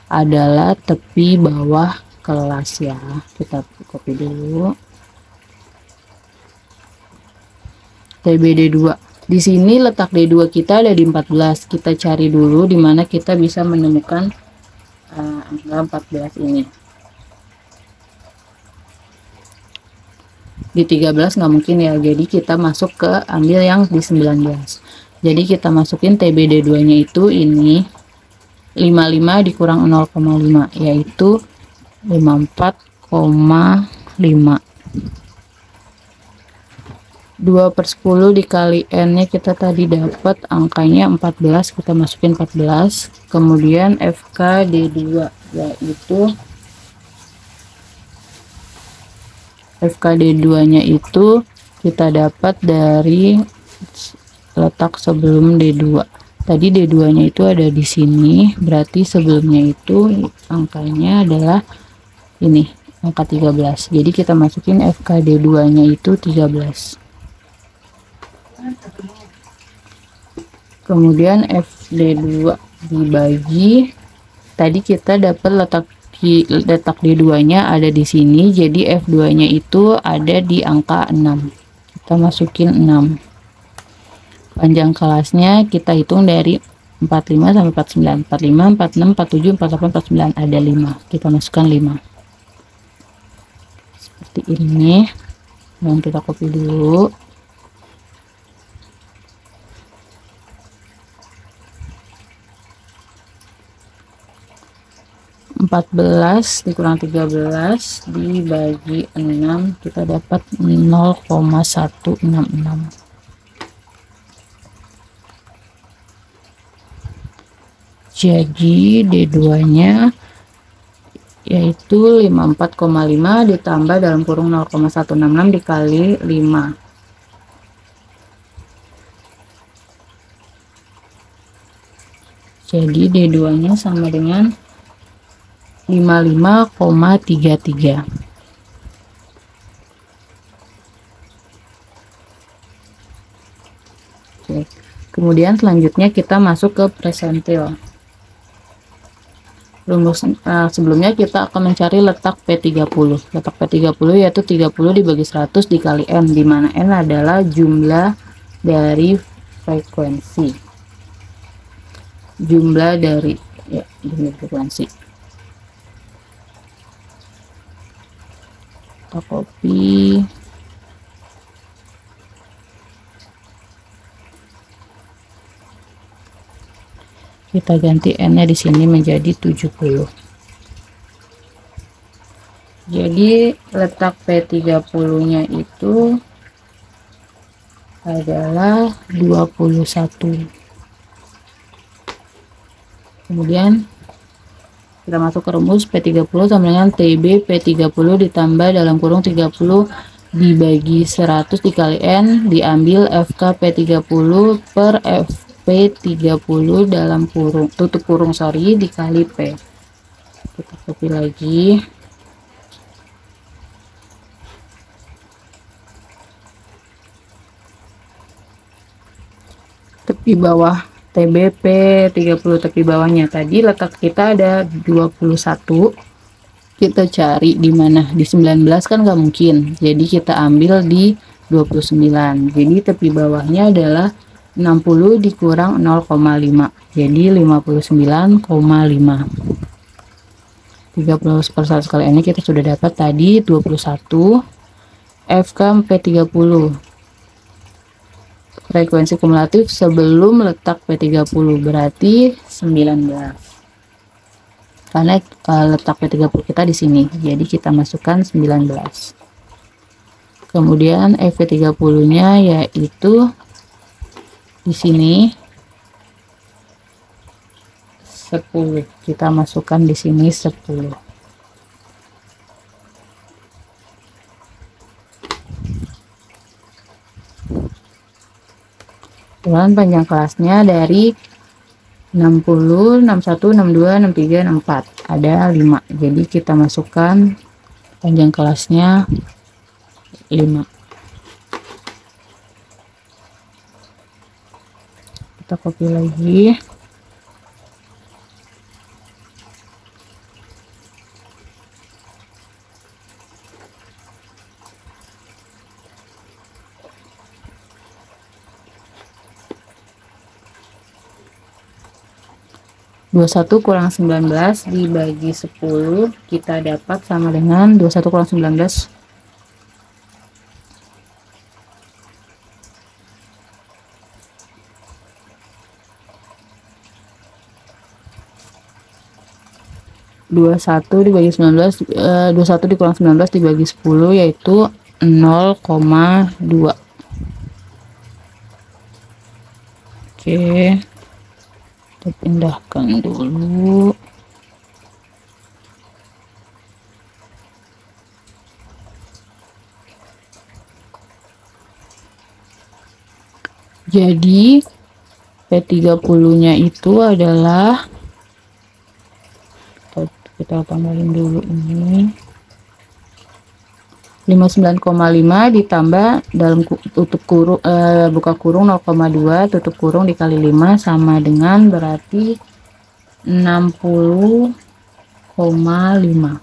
adalah tepi bawah kelas ya. Kita copy dulu. TBD2. Di sini letak D2 kita ada di 14. Kita cari dulu di mana kita bisa menemukan angka 14 ini. Di 13 nggak mungkin ya. Jadi kita masuk ke ambil yang di 19. Jadi kita masukin TBD2-nya itu ini 55 dikurang 0,5 yaitu 54,5. 2/10 dikali N-nya kita tadi dapat angkanya 14, kita masukin 14. Kemudian FK D2 yaitu FK D2-nya itu kita dapat dari letak sebelum D2. Tadi D2-nya itu ada di sini, berarti sebelumnya itu angkanya adalah ini, angka 13. Jadi kita masukin FK D2-nya itu 13. Kemudian FD2 dibagi, tadi kita dapat letak D2-nya ada di sini, jadi F2-nya itu ada di angka 6. Kita masukin 6. Panjang kelasnya kita hitung dari 45 sampai 49. 45, 46, 47, 48, 49 ada 5. Kita masukkan 5. Seperti ini. Dan kita copy dulu. 14 dikurang 13 dibagi 6 kita dapat 0,166. Jadi D2-nya yaitu 54,5 ditambah dalam kurung 0,166 dikali 5. Jadi D2-nya sama dengan 55,33. Oke. Kemudian selanjutnya kita masuk ke persentil. Rumus sebelumnya kita akan mencari letak P30. Letak P30 yaitu 30 dibagi 100 dikali N, di mana N adalah jumlah dari frekuensi. Jumlah dari jumlah frekuensi. Kita copy. Kita ganti N-nya di sini menjadi 70. Jadi letak P30-nya itu adalah 21. Kemudian kita masuk ke rumus P30 sama dengan TB P30 ditambah dalam kurung 30 dibagi 100 dikali N, diambil FK P30 per FP30 dalam kurung, tutup kurung sorry, dikali P. Kita copy lagi. Tepi bawah TBP 30, tepi bawahnya tadi letak kita ada 21. Kita cari di mana? Di 19 kan nggak mungkin, jadi kita ambil di 29. Jadi tepi bawahnya adalah 60 dikurang 0,5, jadi 59,5. 30% kali ini kita sudah dapat tadi 21. FK P30 frekuensi kumulatif sebelum letak P30 berarti 19. Karena letak P30 kita di sini, jadi kita masukkan 19. Kemudian FP30-nya yaitu di sini 10. Kita masukkan di sini 10. Dan panjang kelasnya dari 60, 61, 62, 63, 64. Ada 5. Jadi kita masukkan panjang kelasnya 5. Kita copy lagi. Dua 21 kurang 19 dibagi 10 kita dapat sama dengan 21 kurang 19 21 dibagi 19 21 dikurang 19 dibagi 10 yaitu 0,2. Oke, kita pindahkan dulu. Jadi P30-nya itu adalah, kita tambahin dulu ini, 59,5 ditambah dalam tutup kurung buka kurung 0,2 tutup kurung dikali 5 sama dengan berarti 60,5.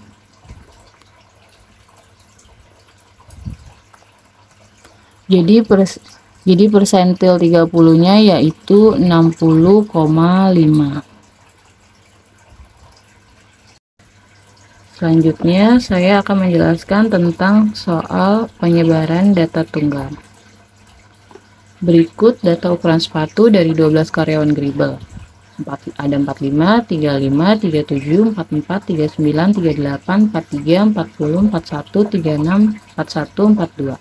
Jadi persentil 30-nya yaitu 60,5. Selanjutnya saya akan menjelaskan tentang soal penyebaran data tunggal. Berikut data ukuran sepatu dari 12 karyawan Gribble. Ada 45, 35, 37, 44, 39, 38, 43, 40, 41, 36, 41, 42.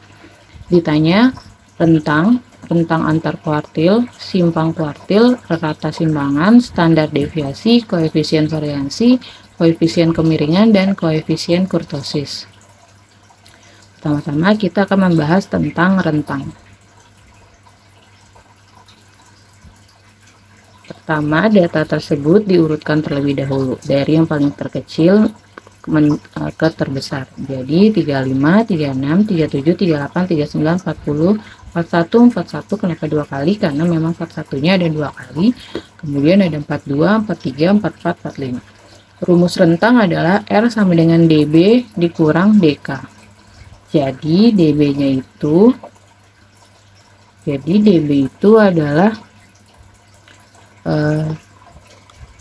Ditanya tentang rentang antar kuartil, simpang kuartil, rata simpangan, standar deviasi, koefisien variansi, koefisien kemiringan, dan koefisien kurtosis. Pertama-tama kita akan membahas tentang rentang. Pertama, data tersebut diurutkan terlebih dahulu dari yang paling terkecil ke terbesar. Jadi 35, 36, 37, 38, 39, 40, 41, 41 kenapa dua kali? Karena memang 41-nya ada dua kali. Kemudian ada 42, 43, 44, 45. Rumus rentang adalah R sama dengan DB dikurang DK. Jadi DB-nya itu adalah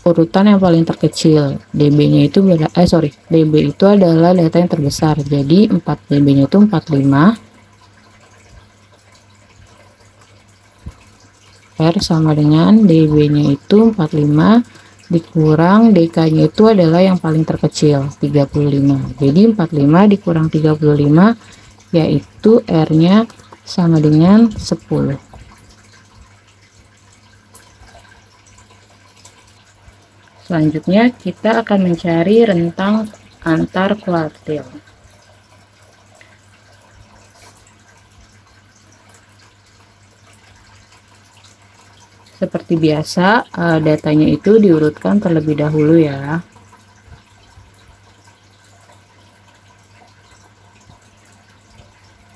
urutan yang paling terkecil. DB-nya itu DB itu adalah data yang terbesar. Jadi 4 DB-nya itu 45. R sama dengan DB-nya itu 45 dikurang DK-nya itu adalah yang paling terkecil 35. Jadi 45 dikurang 35 yaitu R-nya sama dengan 10. Selanjutnya kita akan mencari rentang antar kuartil. Seperti biasa, datanya itu diurutkan terlebih dahulu ya.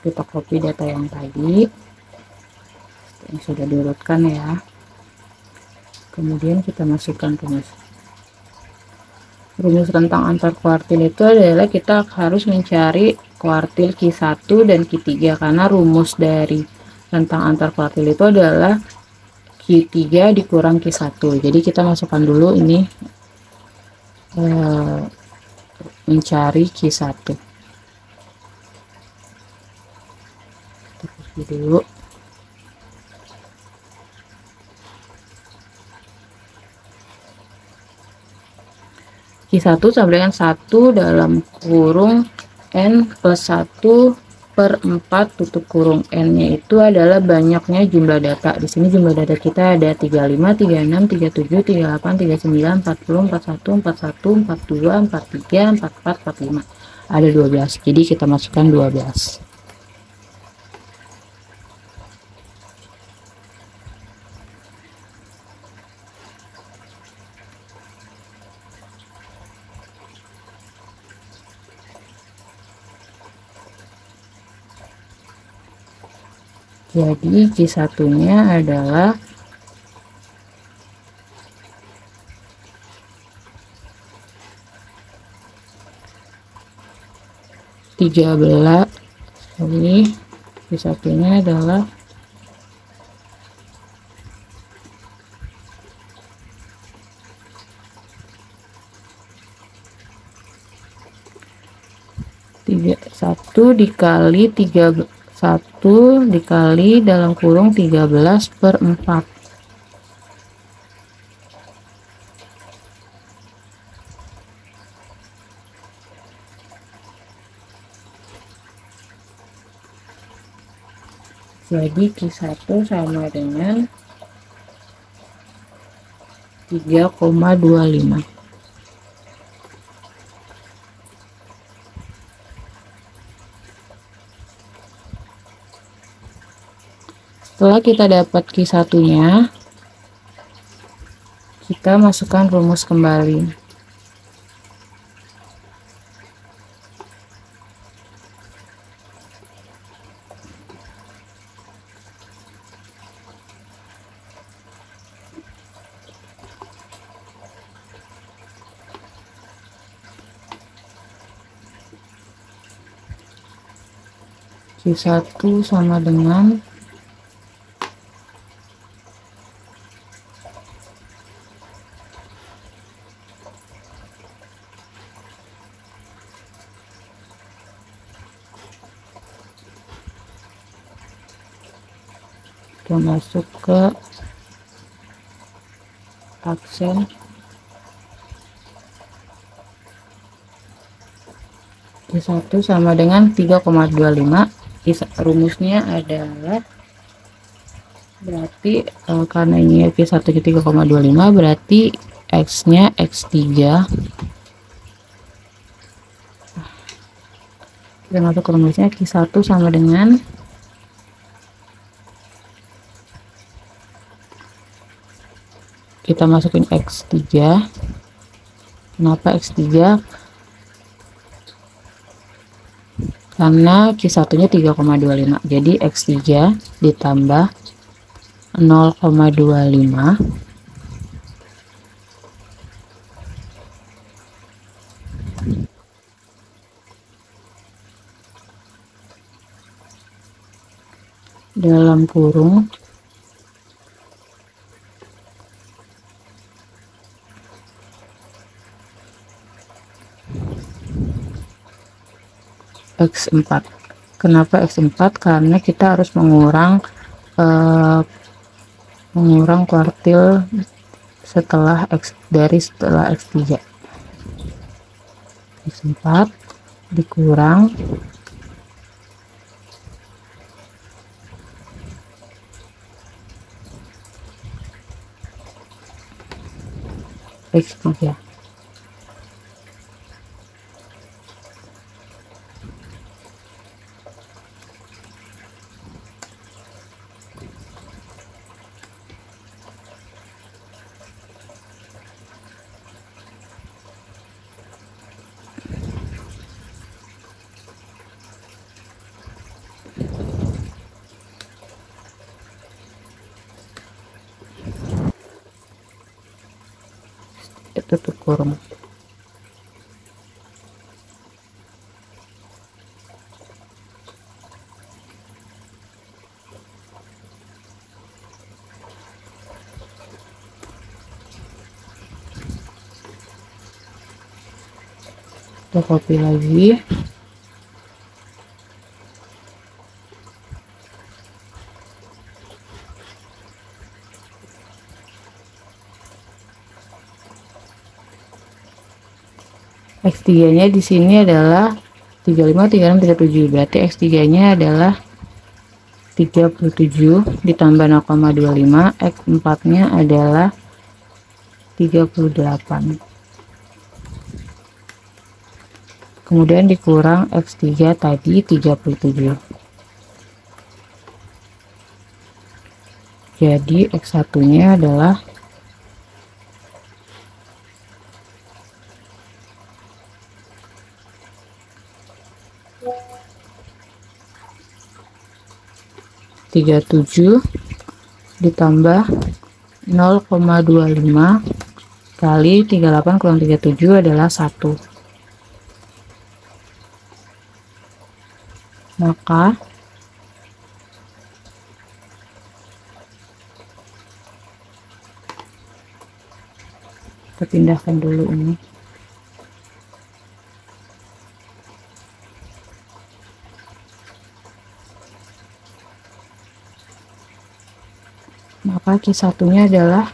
Kita copy data yang tadi yang sudah diurutkan ya. Kemudian kita masukkan rumus rentang antar kuartil itu adalah kita harus mencari kuartil Q1 dan Q3 karena rumus dari rentang antar kuartil itu adalah Q3 dikurang Q1. Jadi kita masukkan dulu ini mencari Q1 dulu. Q1 sama dengan 1 dalam kurung N plus 1 per 4 tutup kurung. N-nya itu adalah banyaknya jumlah data. Di sini jumlah data kita ada 35, 36, 37, 38, 39, 40, 41, 41, 42, 43, 44, 45. Ada 12. Jadi kita masukkan 12. Jadi Q1-nya adalah 13. Jadi Q1-nya adalah 1 dikali 1 dikali dalam kurung 13 per 4. Jadi Q1 sama dengan 3,25. Setelah kita dapat Q1-nya, kita masukkan rumus kembali. Q1 sama dengan kita masuk ke aksen Q1 sama dengan 3,25. Rumusnya adalah berarti karena ini Q1 3,25 berarti X nya X3. Kita masuk ke rumusnya Q1 sama dengan kita masukin X3. Kenapa X3? Karena Q1 nya 3,25. Jadi X3 ditambah 0,25 dalam kurung X4. Kenapa X4? Karena kita harus mengurang Mengurang kuartil setelah setelah X3. X4 dikurang X3. Tutup kurung. Kita copy lagi. X3-nya di sini adalah 35, 36, 37. Berarti X3-nya adalah 37 ditambah 0,25. X4-nya adalah 38. Kemudian dikurang X3 tadi 37. Jadi X1-nya adalah 37 ditambah 0,25 kali 38 kurang 37 adalah 1. Maka kita pindahkan dulu ini. Maka Q1-nya adalah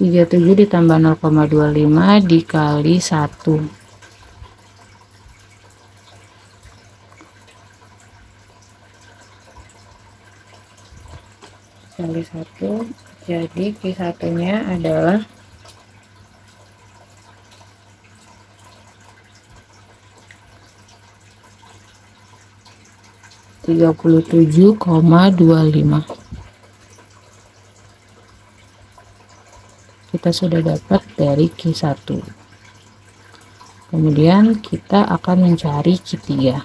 37 ditambah 0,25 dikali 1. Kali 1. Jadi Q1-nya adalah 37,25. Kita sudah dapat dari Q1. Kemudian kita akan mencari Q3.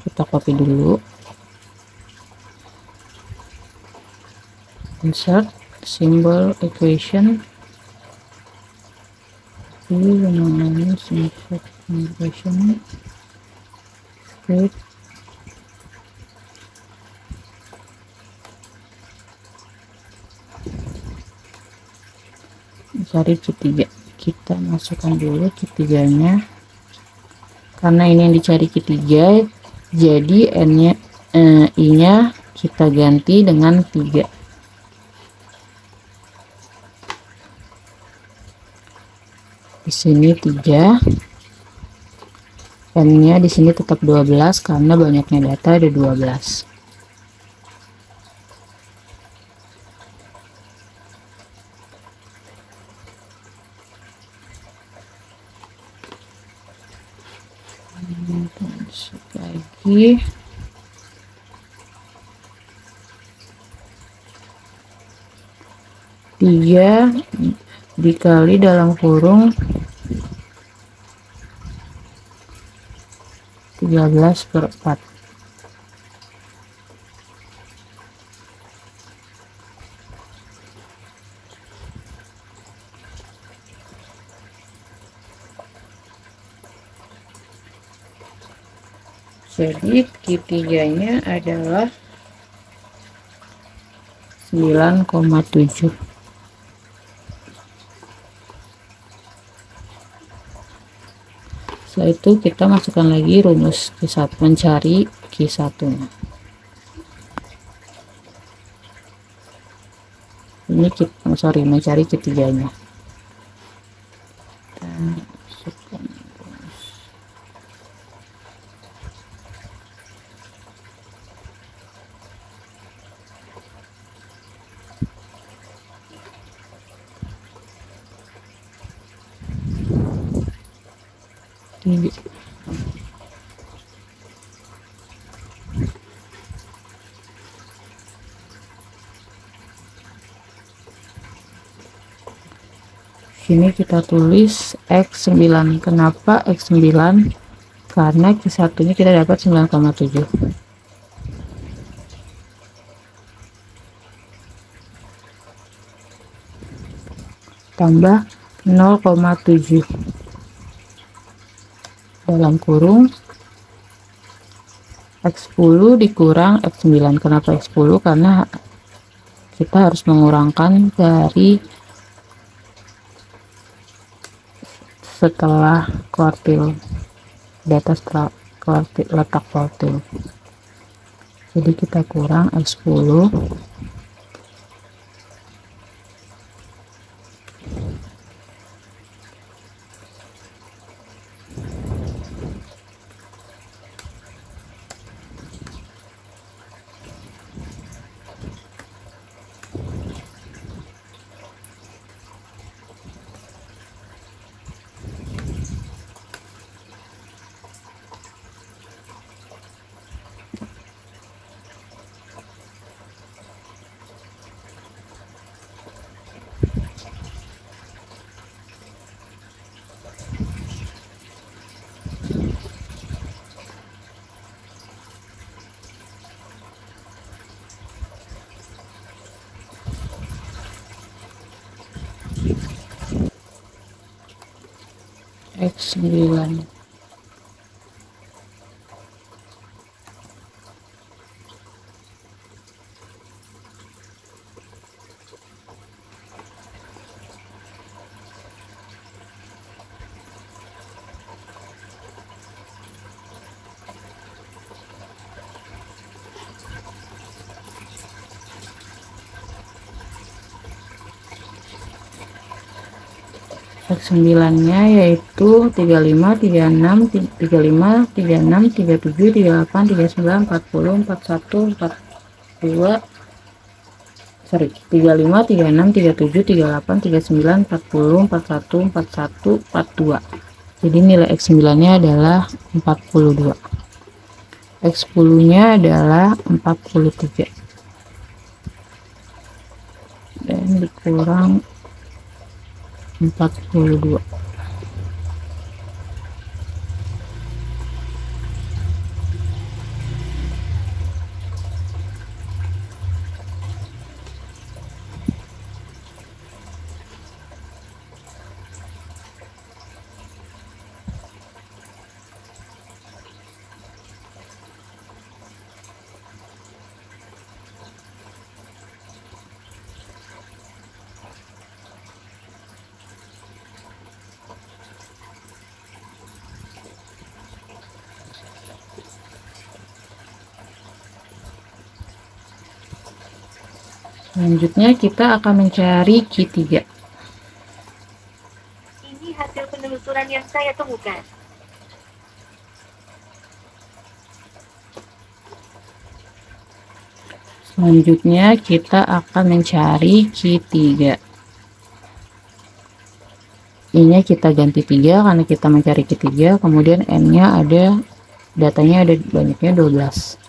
Kita copy dulu. Insert symbol equation. Insert equation. Script. Cari Q3. Kita masukkan dulu Q3-nya. Karena ini yang dicari Q3, jadi N-nya I-nya kita ganti dengan 3. Di sini 3. N-nya di sini tetap 12 karena banyaknya data ada 12. Lagi 3 dikali dalam kurung 13/4. Jadi Q3-nya adalah 9,7. Setelah itu kita masukkan lagi rumus Q1, mencari Q1 nya. Ini kita, mencari Q3 nya. Ini sini kita tulis X9. Kenapa X9? Karena Q1 nya kita dapat 9,7. Tambah 0,7 dalam kurung X10 dikurang X9. Kenapa X10? Karena kita harus mengurangkan dari setelah kuartil, data setelah kuartil, letak kuartil. Jadi kita kurang X10 X9. X9 nya yaitu 35, 36, 35, 36, 37, 38, 39, 40, 41, 42, 35, 36, 37, 38, 39, 40, 41, 41, 42. Jadi nilai X9 nya adalah 42. X10 nya adalah 43 dan dikurang 42. Selanjutnya kita akan mencari Q3. Ini hasil penelusuran yang saya temukan. Selanjutnya kita akan mencari Q3. Ini kita ganti 3 karena kita mencari Q3, kemudian N nya ada, datanya ada banyaknya 12.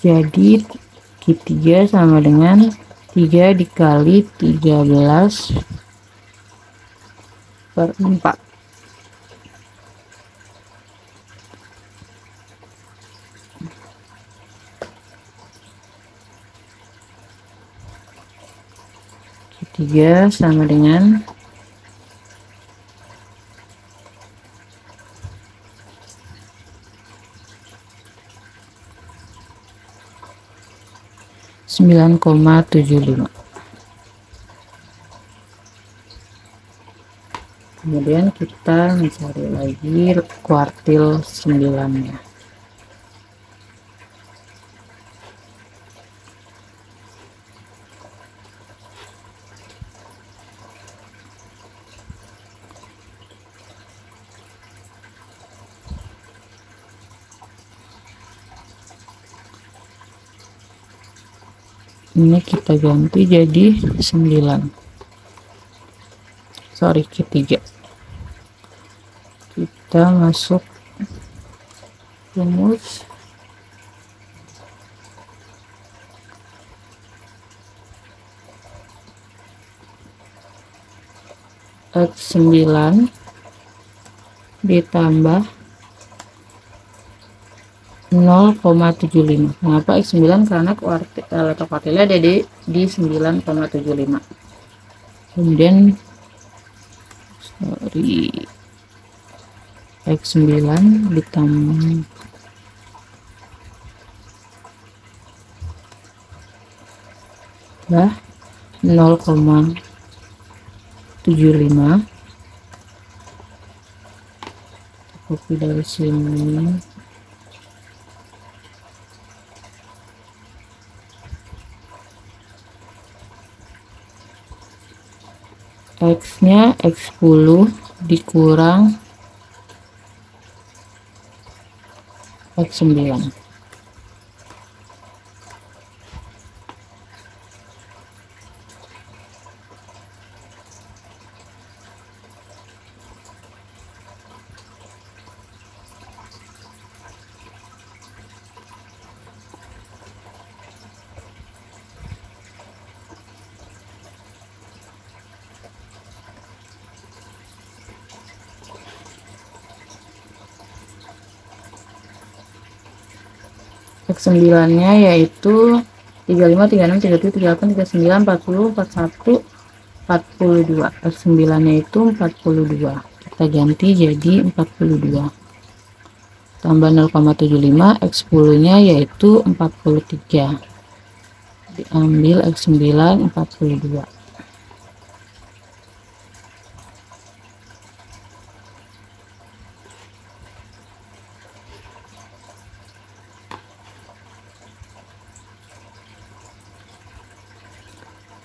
Jadi Q3 sama dengan 3 dikali 13 per 4. Q3 sama dengan 3 9,75. Kemudian kita mencari lagi kuartil 9-nya. Ini kita ganti jadi 9. Sorry, Q3. Kita masuk rumus X9 ditambah 0,75. Mengapa X9? Karena letak kuartilnya ada di 9,75. Kemudian X9 ditambah 0,75. Copy dari sini. X-nya X10 dikurang X9. X9-nya yaitu 35, 36, 37, 38, 39, 40, 41, 42. X9-nya itu 42. Kita ganti jadi 42. Tambah 0,75, X10-nya yaitu 43. Diambil X9 42.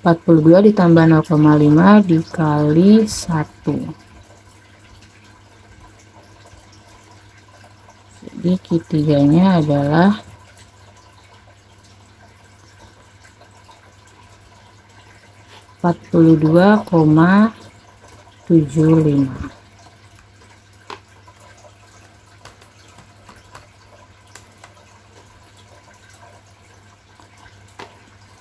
42 ditambah 0,5 dikali 1. Jadi Q3-nya adalah 42,75.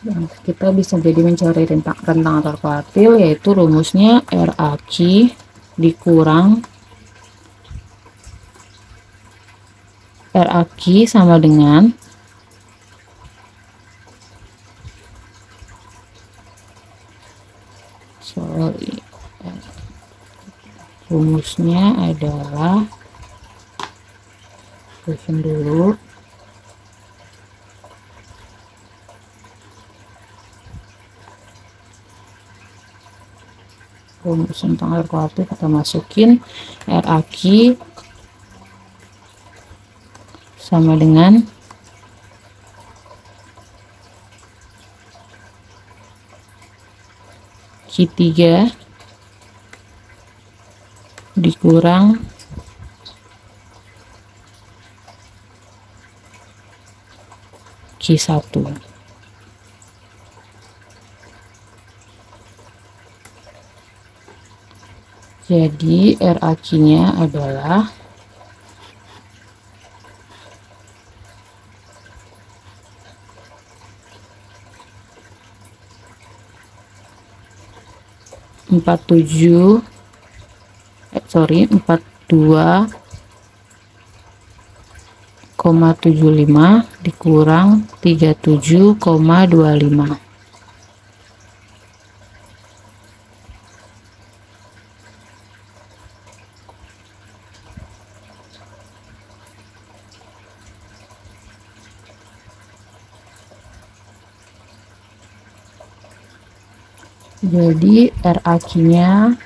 Dan kita bisa jadi mencari rentang antar kuartil, yaitu rumusnya RAQ dikurang RAQ sama dengan rumusnya adalah tulisin dulu. Rumus tentang air kuartil kita masukin RAQ sama dengan Q3 dikurang Q1. Jadi RAQ-nya adalah 42,75 dikurang 37,25. Jadi RAQ-nya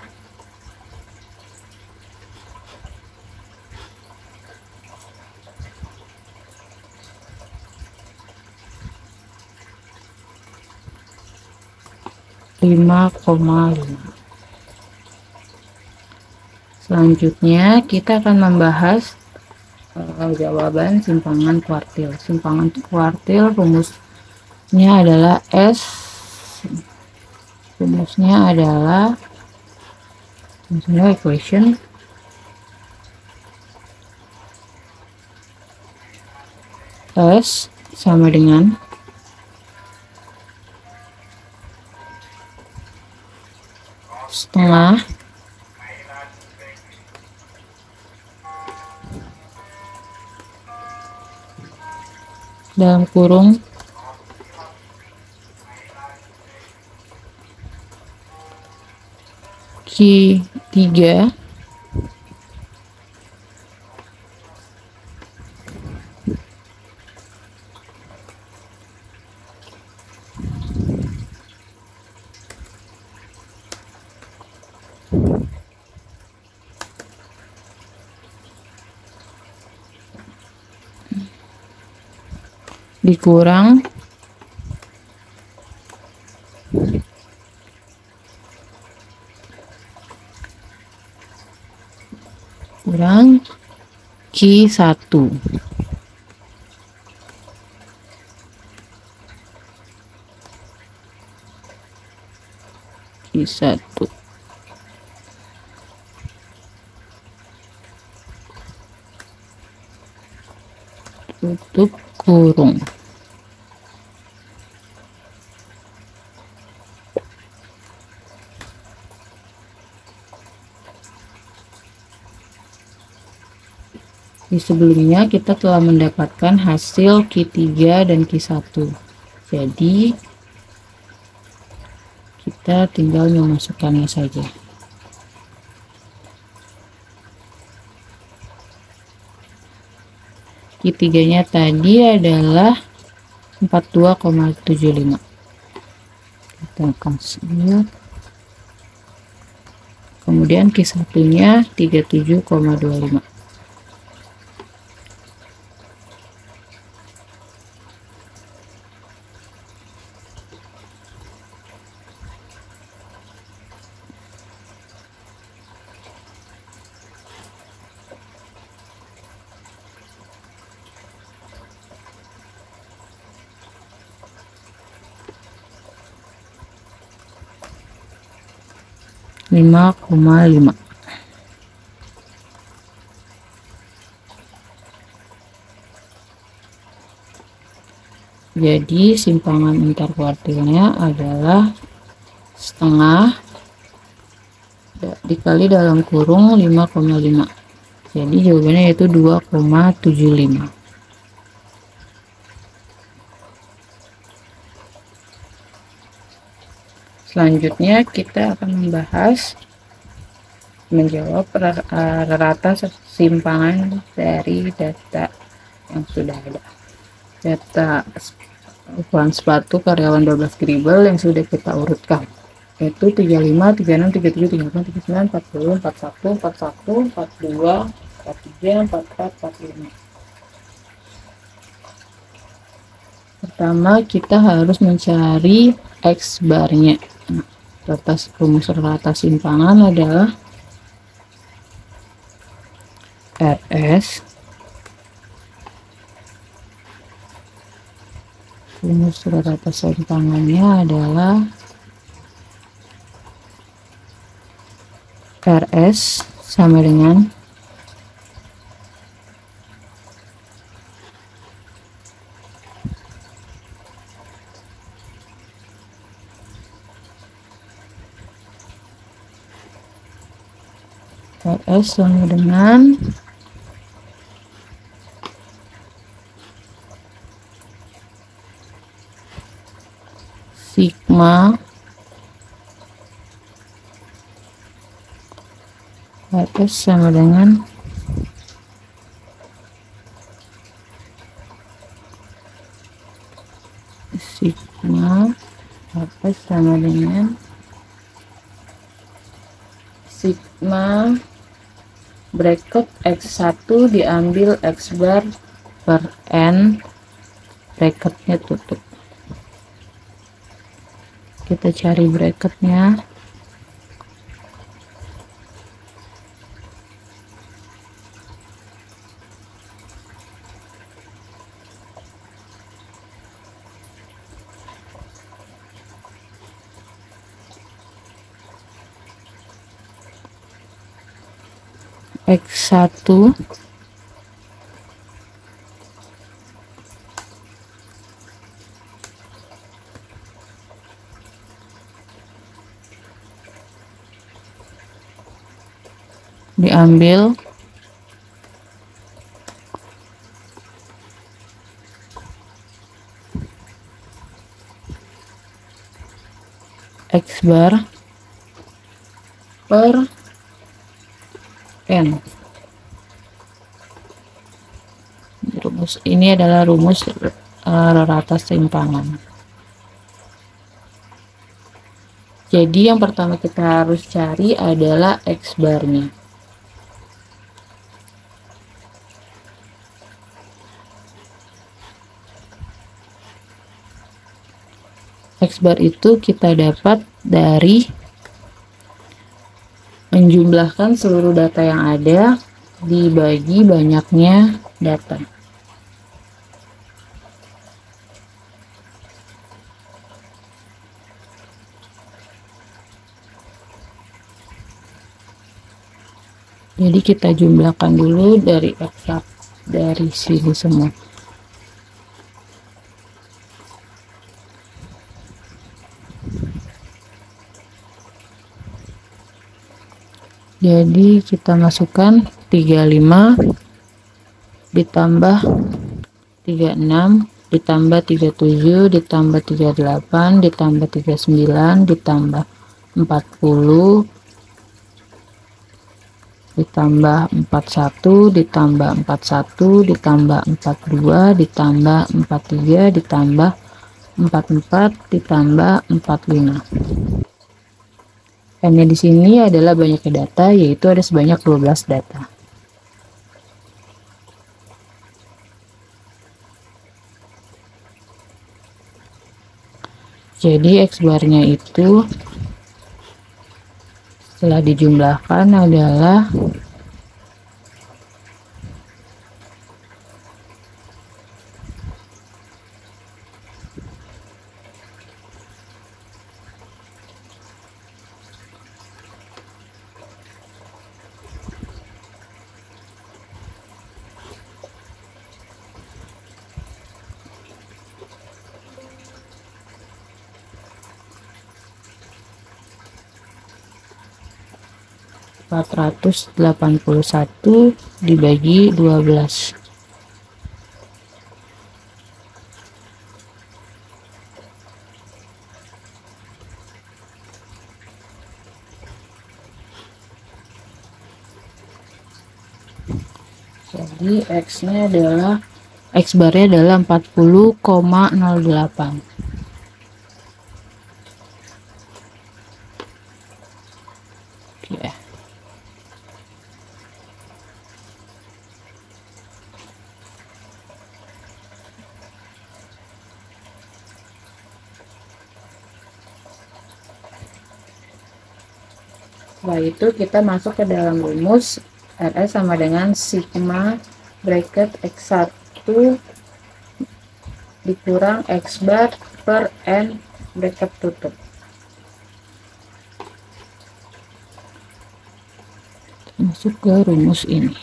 (5,5). Selanjutnya kita akan membahas jawaban simpangan kuartil. Simpangan kuartil rumusnya adalah equation S sama dengan setengah dalam kurung Q3 dikurang Q1. Tutup kurung. Di sebelumnya kita telah mendapatkan hasil Q3 dan Q1. Jadi kita tinggal memasukkannya saja. Q3-nya tadi adalah 42,75. Kita akan lihat. Kemudian Q1-nya 37,25. (5,5). Jadi simpangan interkuartilnya adalah setengah dikali dalam kurung 5,5. Jadi jawabannya yaitu 2,75. Selanjutnya kita akan menjawab rata simpangan dari data yang sudah ada. Data ukuran sepatu karyawan 12 Gribel yang sudah kita urutkan, yaitu 35, 36, 37, 38, 39, 40, 41, 41, 42, 43, 44, 45. Pertama kita harus mencari X barnya. Rumus rata simpangan adalah RS rumus rata simpangannya adalah RS sama dengan sigma RS sama dengan sigma RS sama dengan sigma bracket X1 diambil X bar per N, bracketnya tutup. Kita cari bracketnya. X1 diambil X bar per N. Rumus ini adalah rumus rata seimpangan. Jadi yang pertama kita harus cari adalah X barnya. X bar itu kita dapat dari menjumlahkan seluruh data yang ada dibagi banyaknya data. Jadi kita jumlahkan dulu dari X dari sini semua. Jadi kita masukkan 35 ditambah 36 ditambah 37 ditambah 38 ditambah 39 ditambah 40 ditambah 41 ditambah 41 ditambah 42 ditambah 43 ditambah 44 ditambah 45. N-nya di sini adalah banyaknya data, yaitu ada sebanyak 12 data. Jadi X barnya itu setelah dijumlahkan adalah ratus 481 dibagi 12. Jadi X-nya adalah X barnya adalah 40,08. Oke. Setelah itu kita masuk ke dalam rumus RS sama dengan sigma bracket X1 dikurang X bar per N bracket tutup. Masuk ke rumus ini.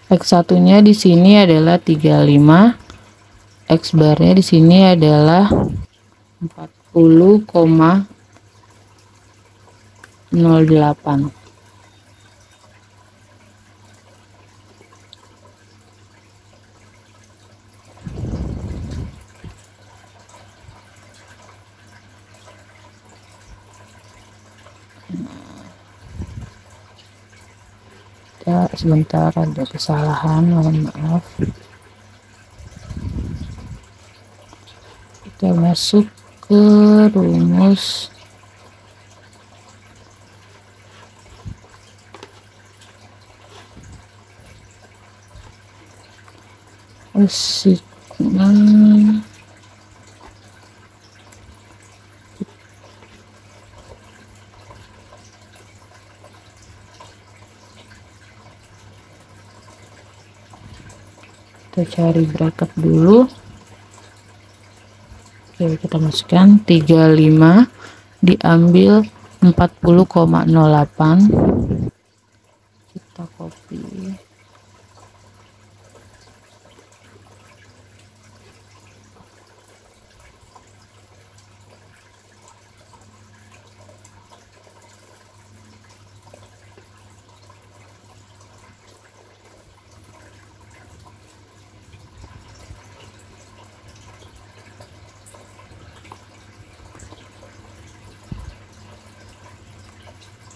X1 nya di sini adalah 35, X barnya di sini adalah 40,08. Ya, sebentar ada kesalahan, mohon maaf. Kita Kita masuk ke rumus sigma kita cari bracket dulu. Oke, kita masukkan 35 diambil 40,08, kita copy.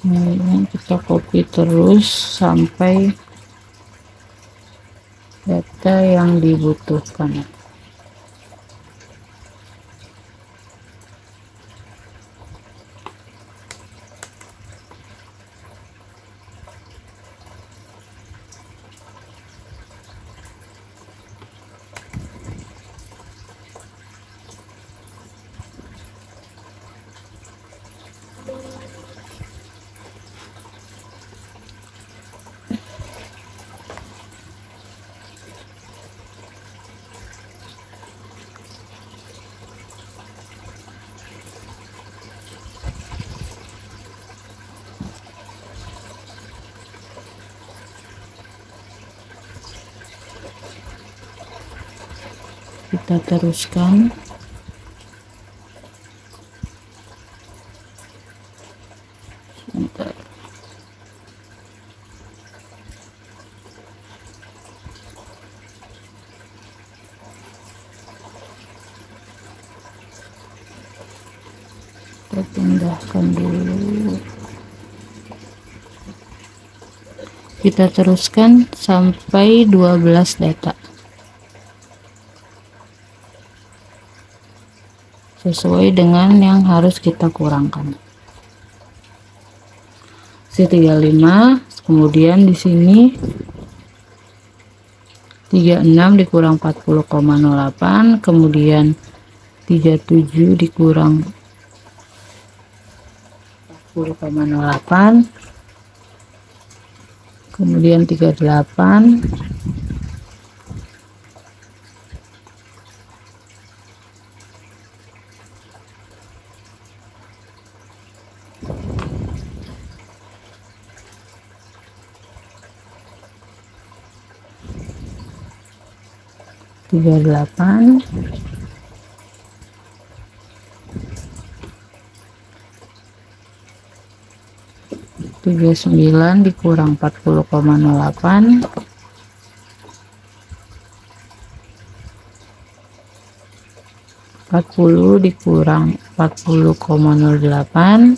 Ini kita copy terus sampai data yang dibutuhkan. Kita teruskan. Sebentar. Kita pindahkan dulu. Kita teruskan sampai 12 data. Sesuai dengan yang harus kita kurangkan. C35, kemudian di sini 36 dikurang 40,08, kemudian 37 dikurang 40,08, kemudian 38, tiga sembilan dikurang 40,08, 40 dikurang 40,08,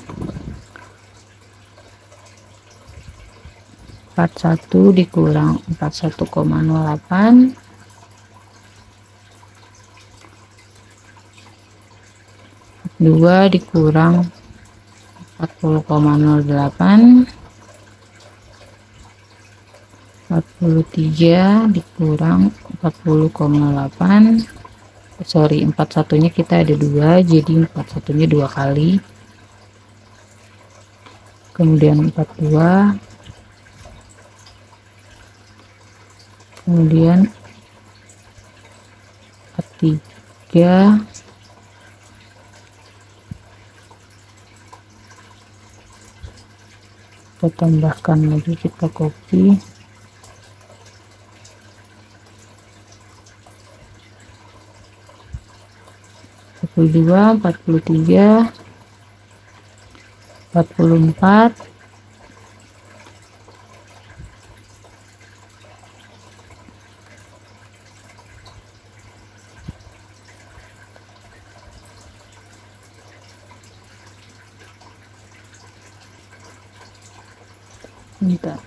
41 dikurang 41,08, 2 dikurang 40,08, 43 dikurang 40,8, sorry 41 nya kita ada 2, jadi 41 nya 2 kali, kemudian 42, kemudian 43, kita tambahkan lagi, kita copy, dua 43, 44, bentar.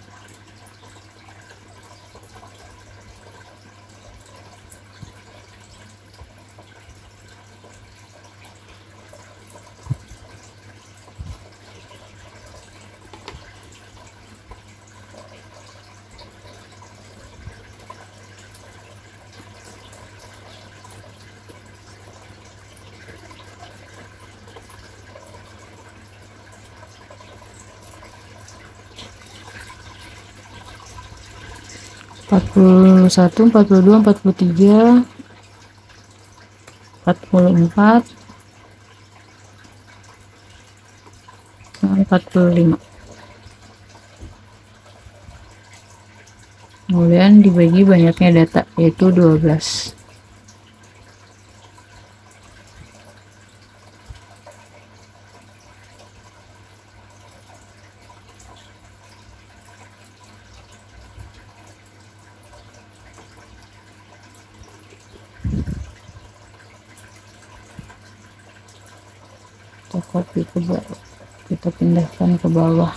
41, 42, 43, 44, 45. Kemudian dibagi banyaknya data, yaitu 12. Kita copy ke bawah, kita pindahkan ke bawah.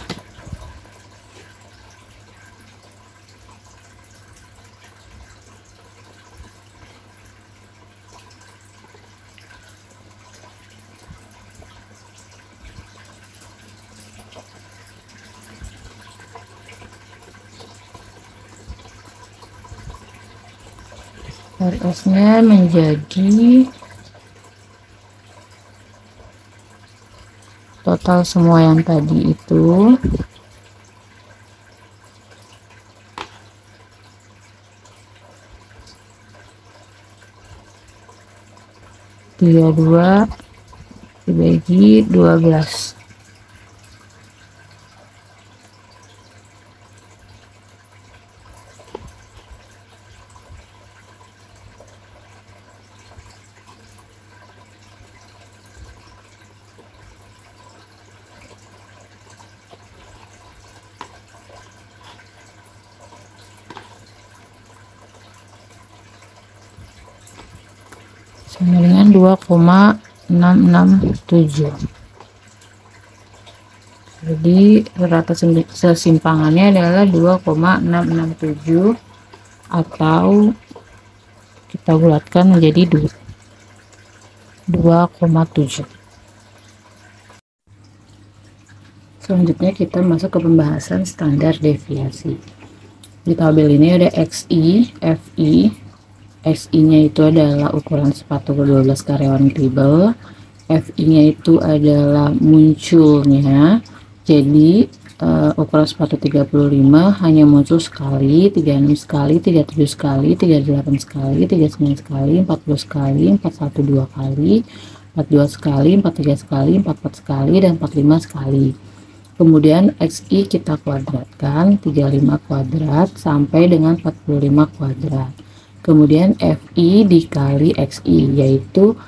RS-nya menjadi total semua yang tadi itu 32 dibagi 12. Sama dengan 2,667. Jadi rata sesimpangannya adalah 2,667, atau kita bulatkan menjadi 2,7. Selanjutnya kita masuk ke pembahasan standar deviasi. Di tabel ini ada XI, FI. XI-nya itu adalah ukuran sepatu ke-12 karyawan Kribel. FI-nya itu adalah munculnya. Jadi ukuran sepatu 35 hanya muncul sekali, 36 sekali, 37 sekali, 38 sekali, 39 sekali, 40 sekali, 41 2 kali, 42 sekali, 43 sekali, 44 sekali, dan 45 sekali. Kemudian XI kita kuadratkan, 35 kuadrat sampai dengan 45 kuadrat. Kemudian FI dikali XI, yaitu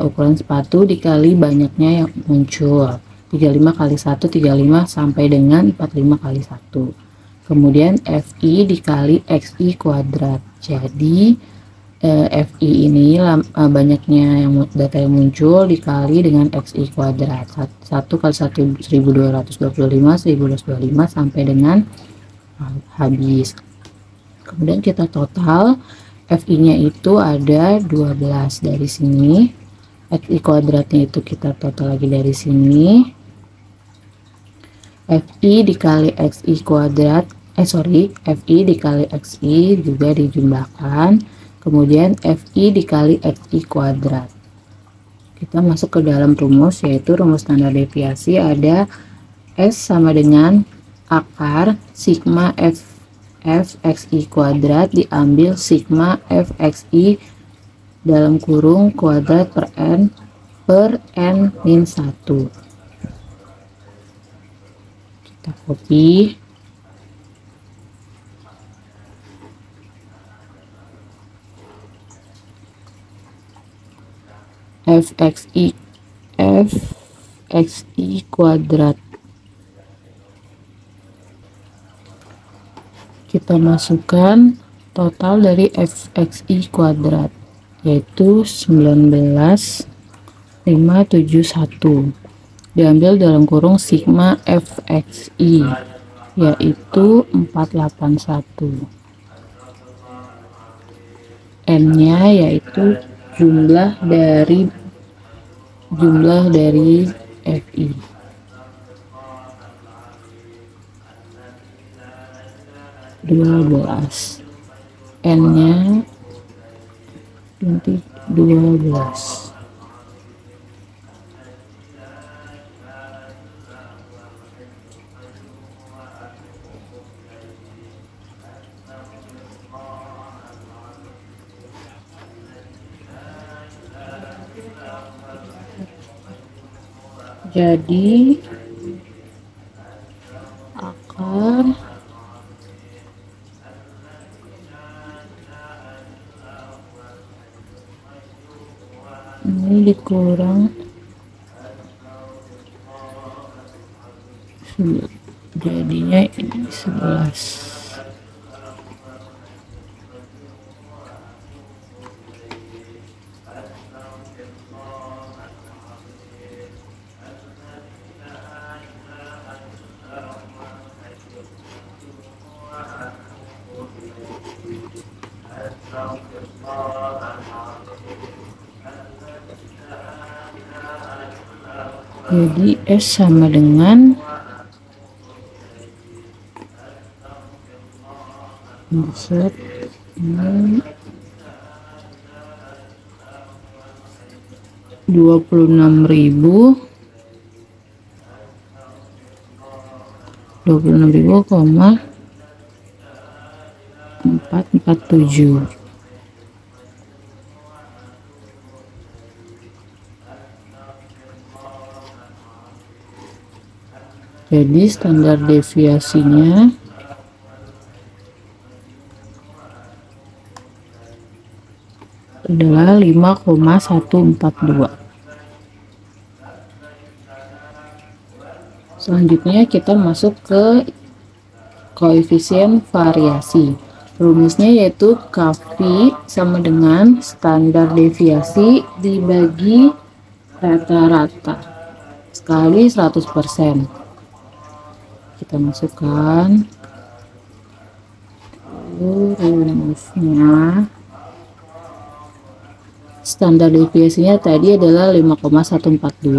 ukuran sepatu dikali banyaknya yang muncul. 35 kali 1, 35 sampai dengan 45 kali 1. Kemudian FI dikali XI kuadrat. Jadi FI ini banyaknya yang data yang muncul dikali dengan XI kuadrat. 1 kali 1 1225, 1225 sampai dengan habis. Kemudian kita total, FI-nya itu ada 12 dari sini. XI kuadratnya itu kita total lagi dari sini. FI dikali XI kuadrat, FI dikali XI juga dijumlahkan. Kemudian FI dikali XI kuadrat. Kita masuk ke dalam rumus, yaitu rumus standar deviasi. Ada S sama dengan akar sigma fxi kuadrat diambil sigma fxi dalam kurung kuadrat per n min 1. Kita copy. fxi kuadrat kita masukkan total dari fxi kuadrat, yaitu 19,571 diambil dalam kurung sigma fxi, yaitu 481. N nya yaitu jumlah dari FI. N nya 12. Jadi akar ini dikurang jadinya ini 11. Jadi S sama dengan set ini 26.000 koma 447. Jadi standar deviasinya adalah 5,142. Selanjutnya kita masuk ke koefisien variasi. Rumusnya yaitu KV sama dengan standar deviasi dibagi rata-rata sekali 100%. Kita masukkan rumusnya. Standar deviasinya tadi adalah 5,142.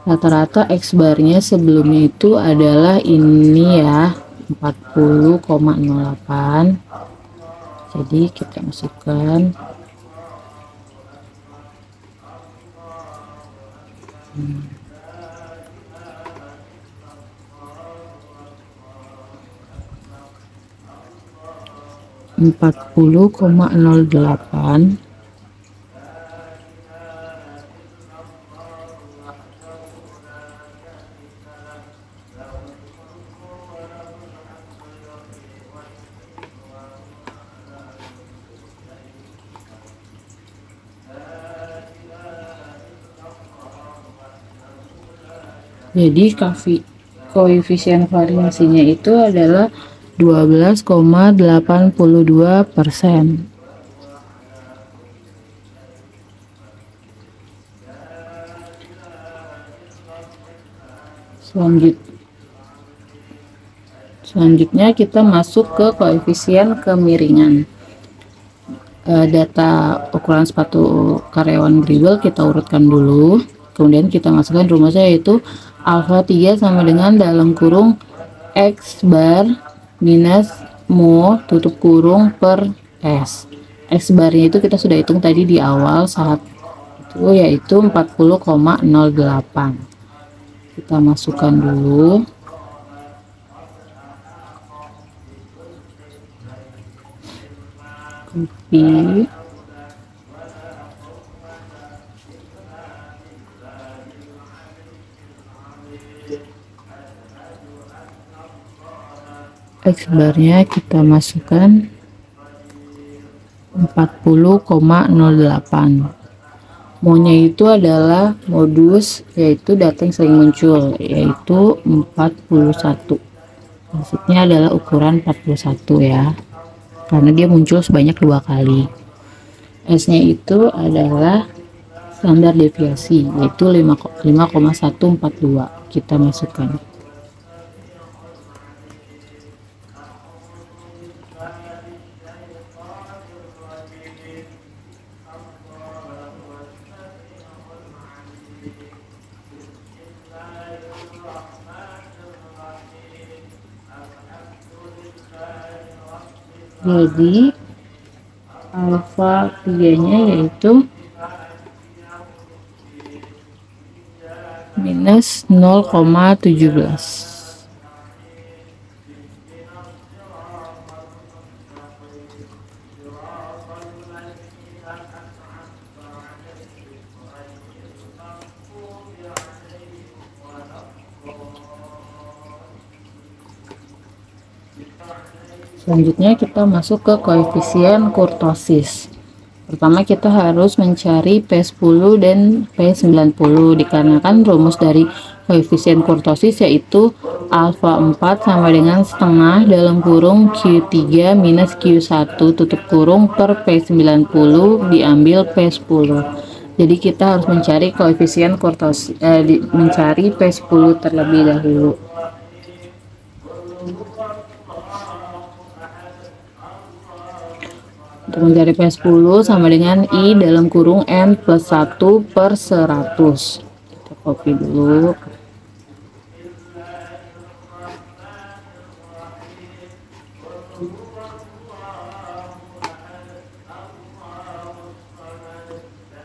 Rata-rata X barnya sebelumnya itu adalah ini ya, 40,08. Jadi kita masukkan 40,08 jadi koefisien variasinya itu adalah 12,82%. Selanjutnya kita masuk ke koefisien kemiringan. Data ukuran sepatu karyawan Gribble kita urutkan dulu, kemudian kita masukkan rumusnya yaitu alfa 3 sama dengan dalam kurung X bar minus mu tutup kurung per S. X barnya itu kita sudah hitung tadi di awal saat itu, yaitu 40,08. Kita masukkan dulu. Copy. X barnya kita masukkan 40,08. Maunya itu adalah modus, yaitu data yang sering muncul, yaitu 41. Maksudnya adalah ukuran 41 ya, karena dia muncul sebanyak 2 kali. S nya itu adalah standar deviasi, yaitu 5,142. Kita masukkan. Jadi alfa 3-nya yaitu minus 0,17. Selanjutnya kita masuk ke koefisien kurtosis. Pertama kita harus mencari P10 dan P90 dikarenakan rumus dari koefisien kurtosis yaitu alfa 4 sama dengan setengah dalam kurung Q3 minus Q1 tutup kurung per P90 diambil P10. Jadi kita harus mencari koefisien kurtosis, mencari P10 terlebih dahulu. Untuk mencari P10 sama dengan I dalam kurung N plus 1 per 100. Kita copy dulu.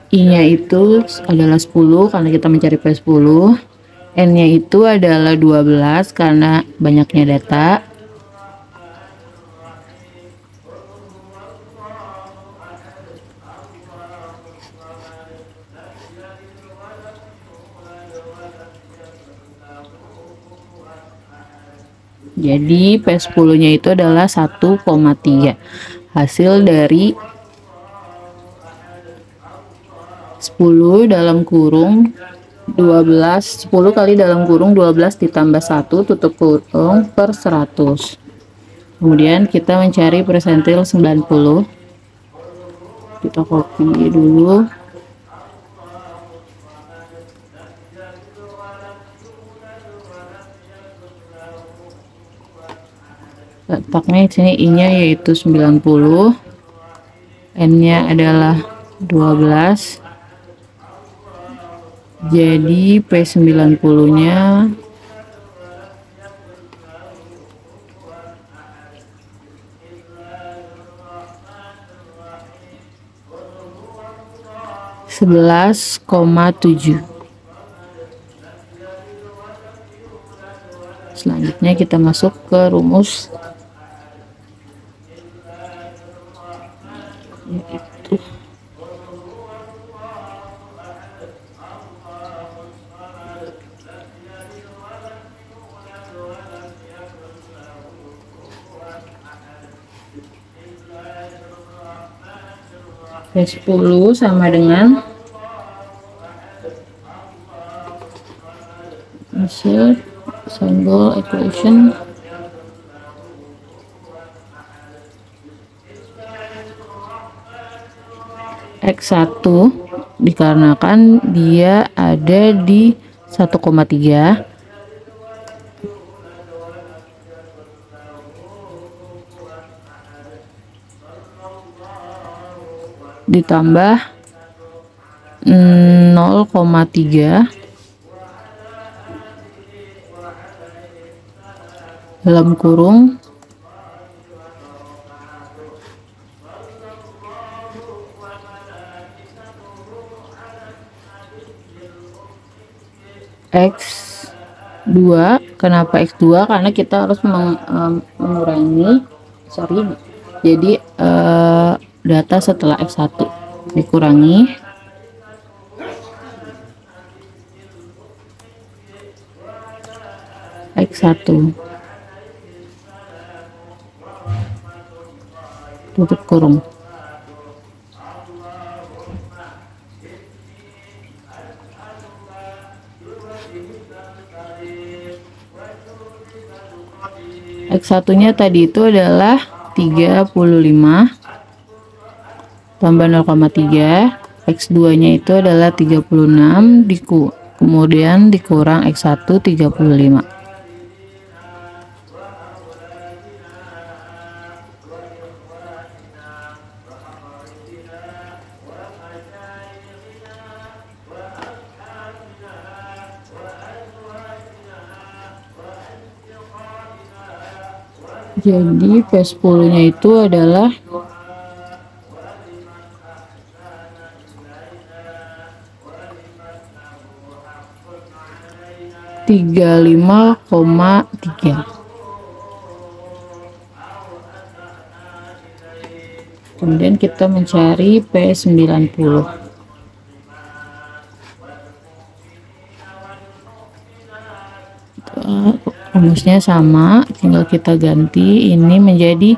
I-nya itu adalah 10 karena kita mencari P10. N-nya itu adalah 12 karena banyaknya data. Jadi P10-nya itu adalah 1,3. Hasil dari 10 dalam kurung 12, 10 kali dalam kurung 12 ditambah 1 tutup kurung per 100. Kemudian kita mencari persentil 90. Kita copy dulu. Letaknya di sini I-nya yaitu 90, N-nya adalah 12. Jadi P90-nya (11,7). Selanjutnya kita masuk ke rumus yaitu P10 sama dengan hasil symbol equation X1 dikarenakan dia ada di 1,3 ditambah 0,3 dalam kurung X2. Kenapa X2? Karena kita harus mengurangi, jadi data setelah X1 dikurangi X1 tutup kurung. X1-nya tadi itu adalah 35 tambah 0,3, X2-nya itu adalah 36 kemudian dikurang X1 35. Jadi P10-nya itu adalah 35,3. Kemudian kita mencari P90. Rumusnya sama, tinggal kita ganti ini menjadi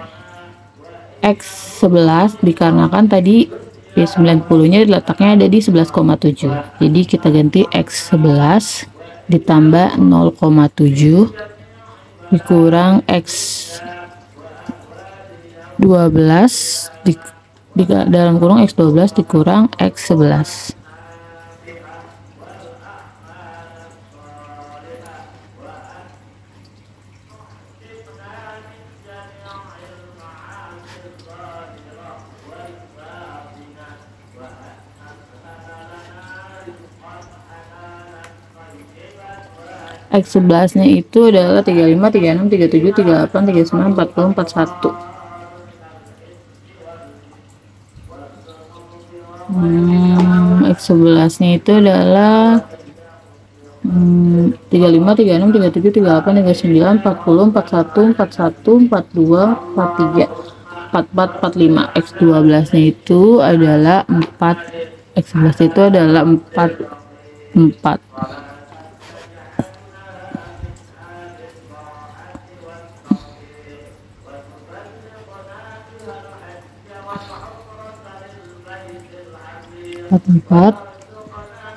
X11 dikarenakan tadi P90 nya letaknya ada di 11,7. Jadi kita ganti X11 ditambah 0,7 dikurang X12 di dalam kurung X12 dikurang X11. X11 nya itu adalah 35, 36, 37, 38, 39, 40, 41. X11 nya itu adalah 35, 36, 37, 38, 39, 40, 41, 41, 42, 43, 44, 45. X12 nya itu adalah 4. X11 itu adalah 4.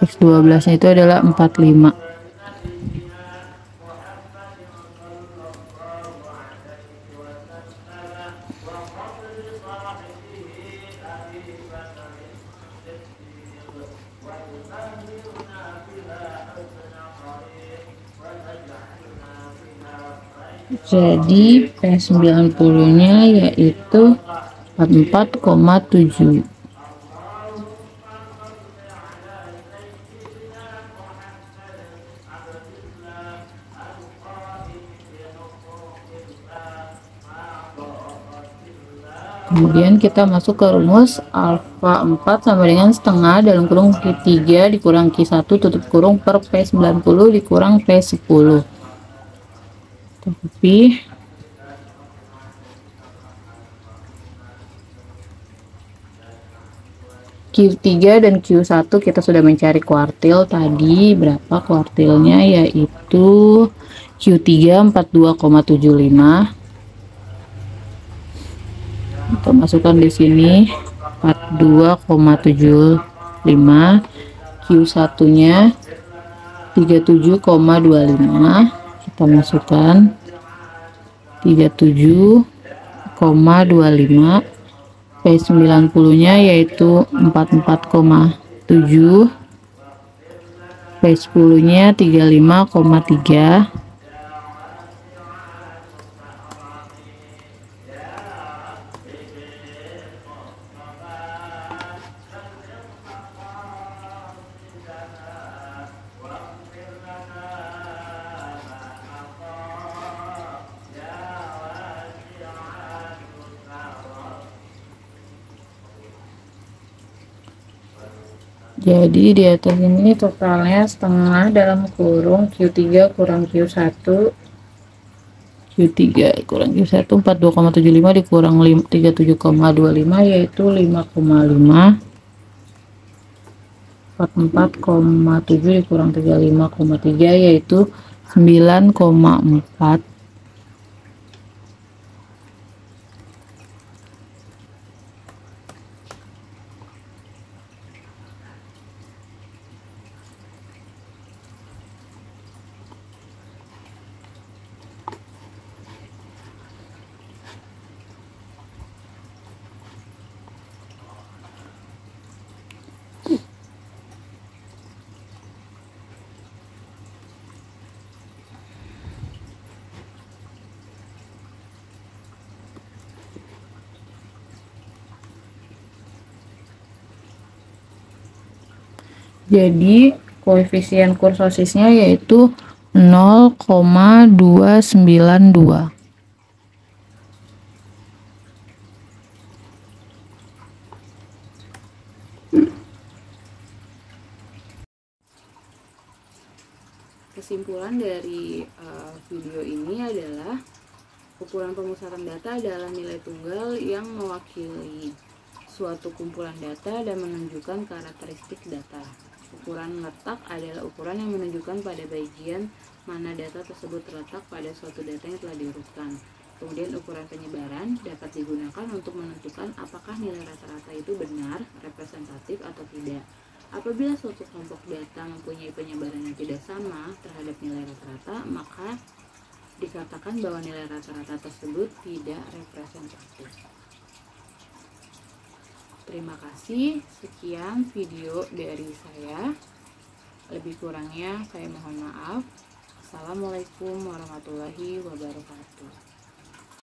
X12 nya itu adalah 45. Jadi P90 nya yaitu 44,7. Kemudian kita masuk ke rumus alfa 4 sama dengan setengah dalam kurung Q3 dikurang Q1 tutup kurung per P90 dikurang P10. Tapi Q3 dan Q1 kita sudah mencari kuartil tadi, berapa kuartilnya, yaitu Q3 42,75. Kita masukkan di sini 42,75. Q1 nya 37,25. Kita masukkan 37,25. P90 nya yaitu 44,7. P10 nya 35,3. Jadi di atas ini totalnya setengah dalam kurung Q3 kurang Q1. Q3 kurang Q1 42,75 dikurang 37,25 yaitu 5,5. 44,7 dikurang 35,3 yaitu 9,4. Jadi koefisien kursosisnya yaitu 0,292. Kesimpulan dari video ini adalah ukuran pemusaran data adalah nilai tunggal yang mewakili suatu kumpulan data dan menunjukkan karakteristik data. Ukuran letak adalah ukuran yang menunjukkan pada bagian mana data tersebut terletak pada suatu data yang telah diurutkan. Kemudian ukuran penyebaran dapat digunakan untuk menentukan apakah nilai rata-rata itu benar, representatif atau tidak. Apabila suatu kelompok data mempunyai penyebaran yang tidak sama terhadap nilai rata-rata, maka dikatakan bahwa nilai rata-rata tersebut tidak representatif. Terima kasih, sekian video dari saya. Lebih kurangnya saya mohon maaf. Assalamualaikum warahmatullahi wabarakatuh.